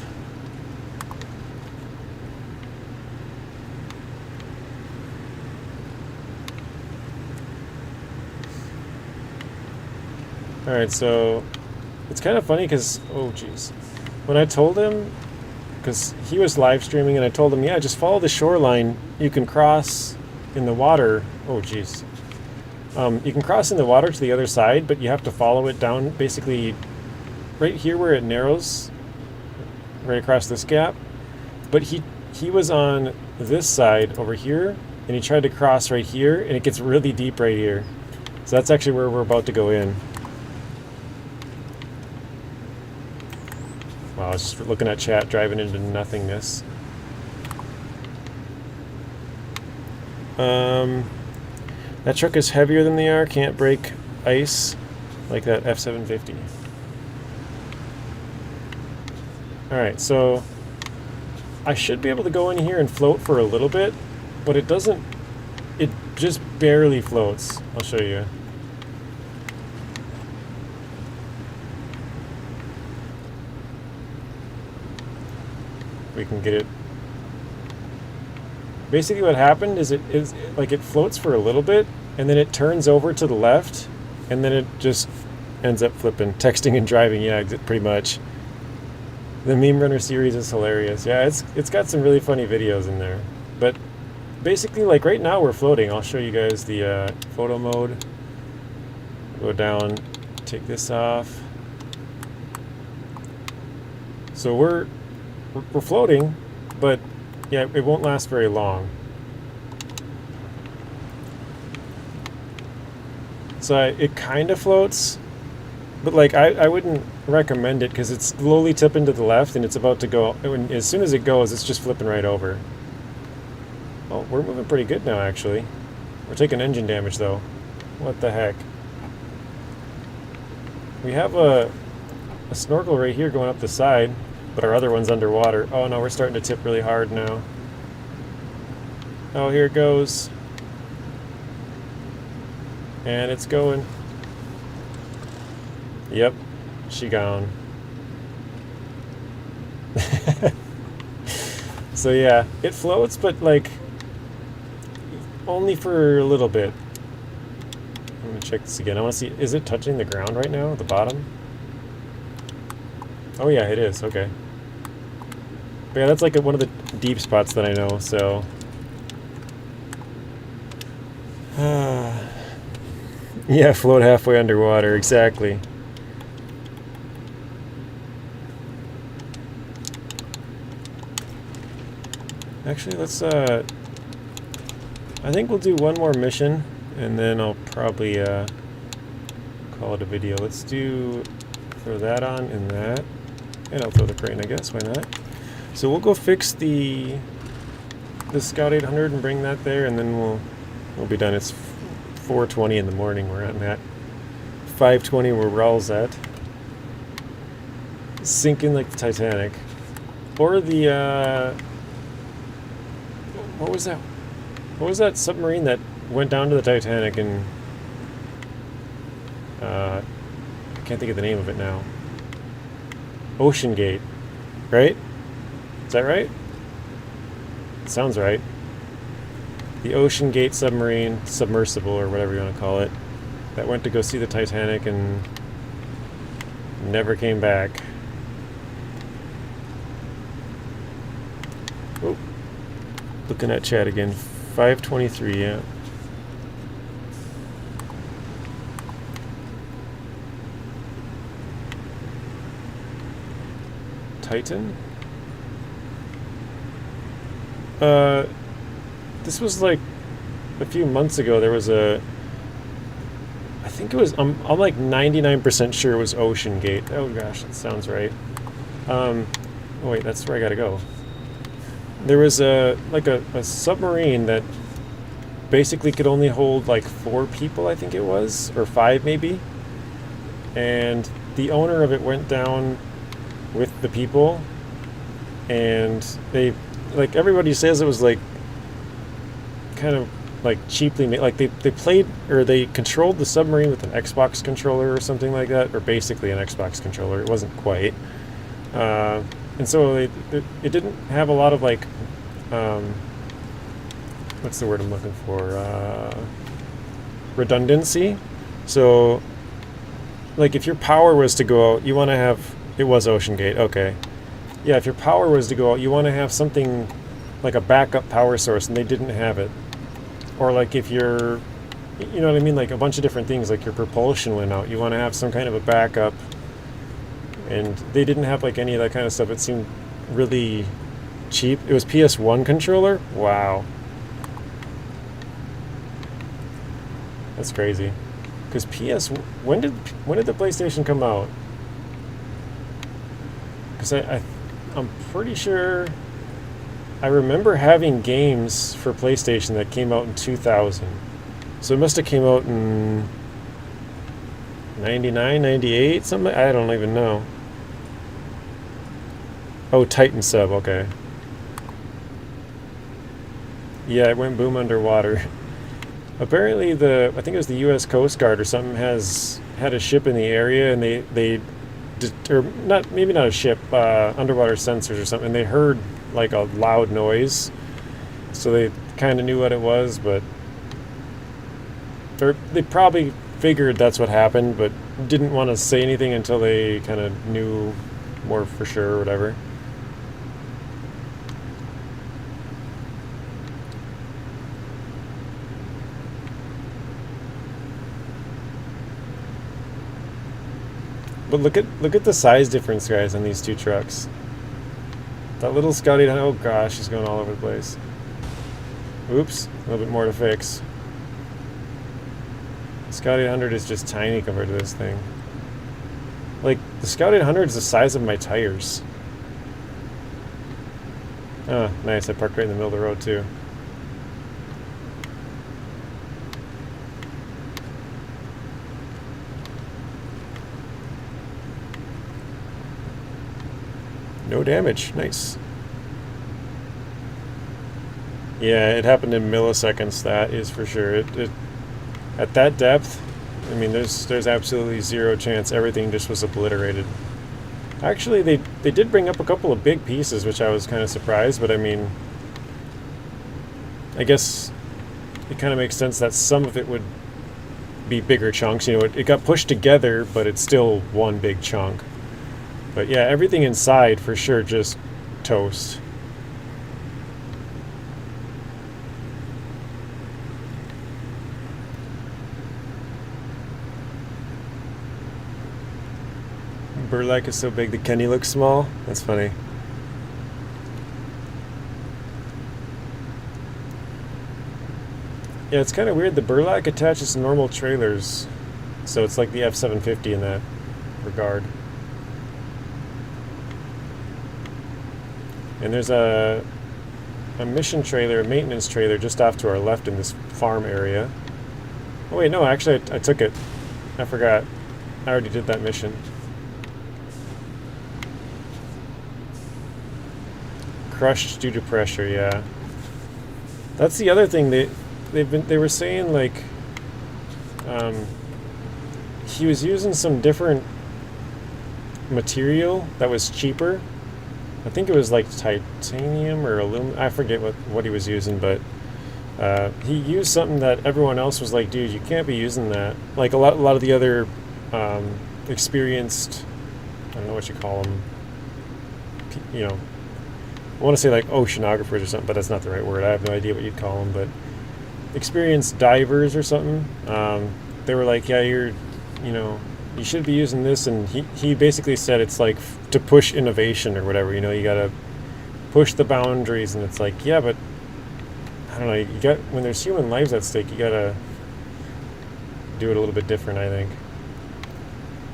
Alright, so it's kind of funny because, oh geez, when I told him, because he was live streaming, and I told him, yeah, just follow the shoreline, you can cross in the water, oh geez, you can cross in the water to the other side, but you have to follow it down, basically right here where it narrows, right across this gap, but he was on this side over here, and he tried to cross right here, and it gets really deep right here, so that's actually where we're about to go in. Wow, I was just looking at chat, driving into nothingness. That truck is heavier than the R, can't break ice like that F-750. Alright, so I should be able to go in here and float for a little bit, but it doesn't, it just barely floats. I'll show you. We can get it. Basically what happened is it floats for a little bit and then it turns over to the left and then it just ends up flipping, texting and driving. Yeah, pretty much. The Meme Runner series is hilarious. Yeah, it's got some really funny videos in there. But basically, like right now we're floating. I'll show you guys the photo mode. Go down, take this off. So we're floating, but yeah, it won't last very long. So it kind of floats, but like I wouldn't recommend it because it's slowly tipping to the left and it's about to go. As soon as it goes, it's just flipping right over. Oh, we're moving pretty good now, actually. We're taking engine damage though. What the heck? We have a snorkel right here going up the side, but our other one's underwater. Oh no, we're starting to tip really hard now. Oh, here it goes. And it's going. Yep, she gone. So yeah, it floats, but like only for a little bit. I'm gonna check this again. I want to see, is it touching the ground right now, the bottom? Oh yeah, it is. Okay. But yeah, that's like one of the deep spots that I know. So. Yeah, float halfway underwater, exactly. Actually, let's, I think we'll do one more mission, and then I'll probably, call it a video. Let's throw that on and that, and I'll throw the crane, I guess, why not? So we'll go fix the Scout 800 and bring that there, and then we'll be done. It's 4:20 in the morning. We're at 5:20 where Raul's at. Sinking like the Titanic. Or the, what was that? What was that submarine that went down to the Titanic and, I can't think of the name of it now. Ocean Gate, right? Is that right? Sounds right. The Ocean Gate submarine, submersible, or whatever you want to call it, that went to go see the Titanic and never came back. Oh, looking at chat again. 5:23, yeah. Titan? This was like a few months ago. There was I think it was, I'm like 99% sure it was Ocean Gate. Oh gosh, that sounds right. Oh wait, that's where I gotta go. There was a submarine that basically could only hold like 4 people, I think it was, or 5 maybe. And the owner of it went down with the people, and they, like, everybody says it was like kind of like cheaply made, like they played, or they controlled the submarine with an Xbox controller or something like that, or basically an Xbox controller. It wasn't quite, and so it didn't have a lot of like, what's the word I'm looking for, redundancy. So like if your power was to go out, you want to have, it was Ocean Gate, okay. Yeah, if your power was to go out, you want to have something like a backup power source, and they didn't have it. Or like if you're, you know what I mean, like a bunch of different things, like your propulsion went out, you want to have some kind of a backup, and they didn't have like any of that kind of stuff. It seemed really cheap. It was PS1 controller? Wow. That's crazy. Because when did the PlayStation come out? Because I'm pretty sure I remember having games for PlayStation that came out in 2000. So it must have came out in 99, 98, something. I don't even know. Oh, Titan sub. Okay. Yeah, it went boom underwater. Apparently, I think it was the U.S. Coast Guard or something had a ship in the area, and or not, maybe not a ship, underwater sensors or something. And they heard like a loud noise, so they kind of knew what it was, but they probably figured that's what happened, but didn't want to say anything until they kind of knew more for sure or whatever. But look at the size difference, guys, on these two trucks. That little Scotty, oh gosh, he's going all over the place. Oops, a little bit more to fix. Scout 800 is just tiny compared to this thing. Like, the Scout 800 is the size of my tires. Oh, nice, I parked right in the middle of the road too. No damage, nice. Yeah, it happened in milliseconds, that is for sure. At that depth, I mean, there's absolutely zero chance. Everything just was obliterated. Actually, they did bring up a couple of big pieces, which I was kind of surprised, but I mean, I guess it kind of makes sense that some of it would be bigger chunks. You know, it got pushed together, but it's still one big chunk. But yeah, everything inside for sure just toast. Burlak is so big that Kenny looks small. That's funny. Yeah, it's kind of weird. The Burlak attaches to normal trailers, so it's like the F750 in that regard. And there's a mission trailer, a maintenance trailer just off to our left in this farm area. Oh wait, no, actually I took it. I forgot. I already did that mission. Crushed due to pressure, yeah. That's the other thing they were saying, like, he was using some different material that was cheaper. I think it was like titanium or aluminum. I forget what he was using, but he used something that everyone else was like, dude, you can't be using that. Like a lot of the other experienced, I don't know what you call them, you know, I want to say like oceanographers or something, but that's not the right word. I have no idea what you'd call them, but experienced divers or something. They were like, yeah, you should be using this, and he basically said it's like to push innovation or whatever. You know, you gotta push the boundaries, and it's like, yeah, but I don't know. When there's human lives at stake, you gotta do it a little bit different, I think.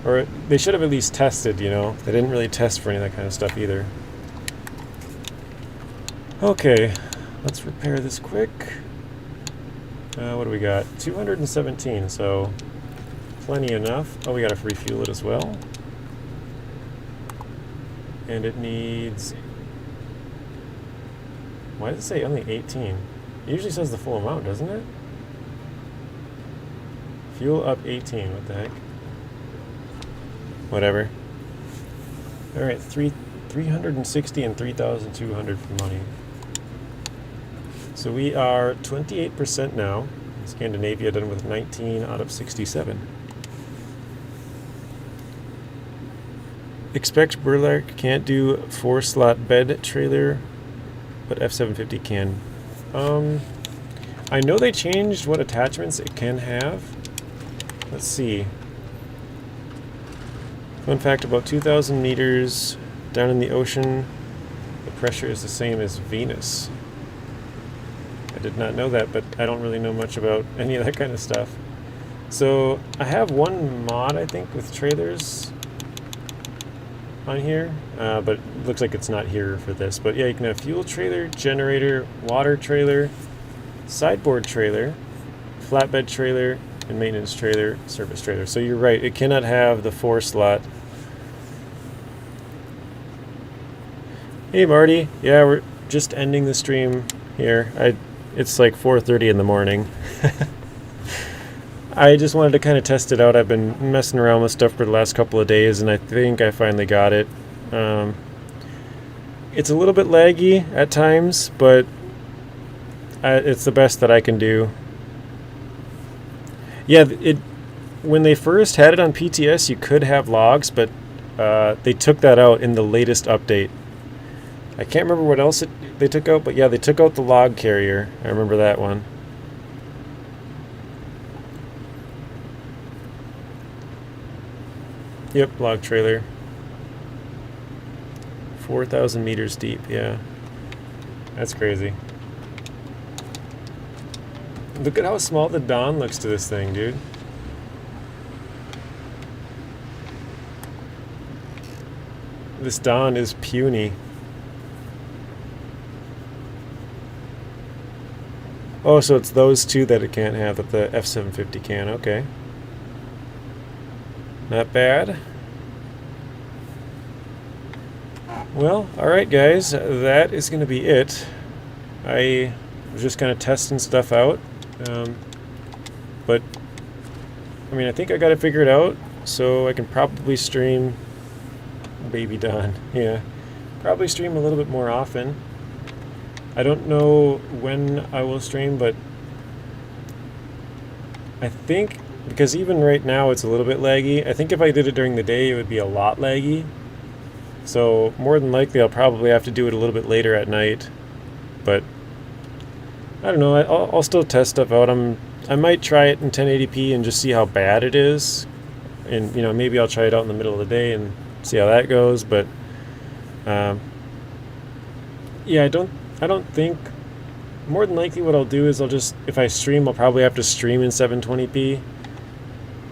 Or they should have at least tested. You know, they didn't really test for any of that kind of stuff either. Okay, let's repair this quick. What do we got? 217, so plenty enough. Oh, we gotta refuel it as well. And it needs... Why does it say only 18? It usually says the full amount, doesn't it? Fuel up 18, what the heck? Whatever. Alright, 360 and 3,200 for money. So we are 28% now. Scandinavia done with 19 out of 67. Expect Burlak can't do 4-slot bed trailer, but F750 can. I know they changed what attachments it can have. Let's see. Fun fact about 2,000 meters down in the ocean, the pressure is the same as Venus. I did not know that, but I don't really know much about any of that kind of stuff. So I have one mod, I think, with trailers on here, but it looks like it's not here for this. But yeah, you can have fuel trailer, generator, water trailer, sideboard trailer, flatbed trailer, and maintenance trailer, service trailer. So you're right, it cannot have the 4 slot. Hey Marty, yeah, we're just ending the stream here. It's like 4:30 in the morning. I just wanted to kind of test it out. I've been messing around with stuff for the last couple of days, and I think I finally got it. It's a little bit laggy at times, but it's the best that I can do. Yeah, when they first had it on PTS, you could have logs, but they took that out in the latest update. I can't remember what else they took out, but yeah, they took out the log carrier. I remember that one. Yep, log trailer. 4,000 meters deep, yeah. That's crazy. Look at how small the Dawn looks to this thing, dude. This Dawn is puny. Oh, so it's those two that it can't have that the F750 can, okay. Not bad. Well, alright guys, that is going to be it. I was just kind of testing stuff out. But, I mean, I think I got it figured out, so I can probably stream Baby Dawn. Yeah, probably stream a little bit more often. I don't know when I will stream, but I think, because even right now it's a little bit laggy, I think if I did it during the day it would be a lot laggy. So more than likely I'll probably have to do it a little bit later at night. But I don't know, I'll still test stuff out. I might try it in 1080p and just see how bad it is. And you know, maybe I'll try it out in the middle of the day and see how that goes. But yeah, I don't think, more than likely what I'll do is if I stream, I'll probably have to stream in 720p.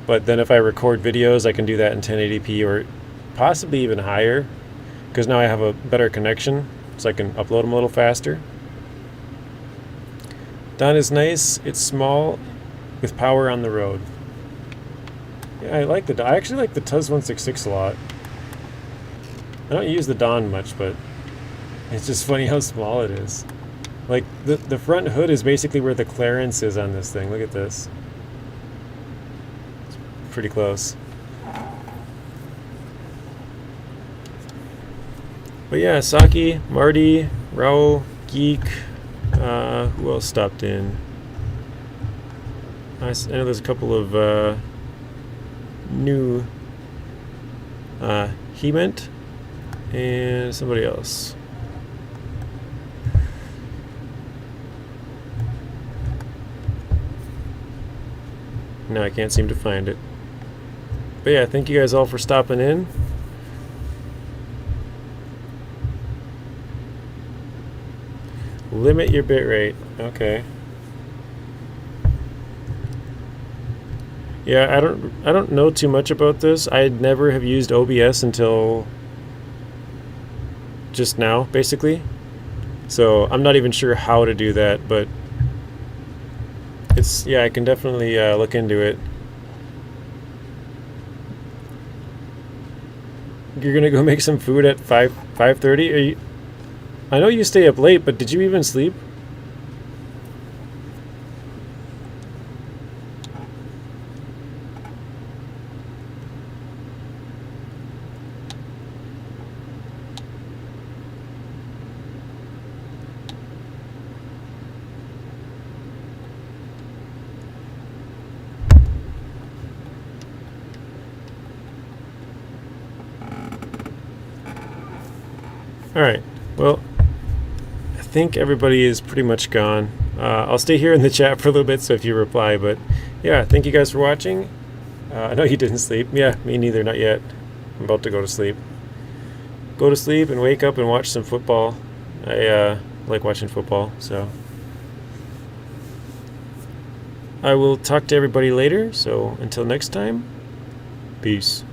But then if I record videos, I can do that in 1080p or possibly even higher, because now I have a better connection, so I can upload them a little faster. Dawn is nice. It's small with power on the road. Yeah, I actually like the Tuz 166 a lot. I don't use the Dawn much, but it's just funny how small it is. Like, the front hood is basically where the clearance is on this thing. Look at this. It's pretty close. But yeah, Saki, Marty, Raul, Geek, who else stopped in? I know there's a couple of new Hement and somebody else. No, I can't seem to find it. But yeah, thank you guys all for stopping in. Limit your bitrate. Okay. Yeah, I don't know too much about this. I'd never have used OBS until just now, basically. So I'm not even sure how to do that, but yeah, I can definitely look into it. You're gonna go make some food at 5:30? Are you? I know you stay up late, but did you even sleep? Alright, well, I think everybody is pretty much gone. I'll stay here in the chat for a little bit, so if you reply, but yeah, thank you guys for watching. I know you didn't sleep. Yeah, me neither, not yet. I'm about to go to sleep. Go to sleep and wake up and watch some football. I like watching football, so. I will talk to everybody later, so until next time, peace.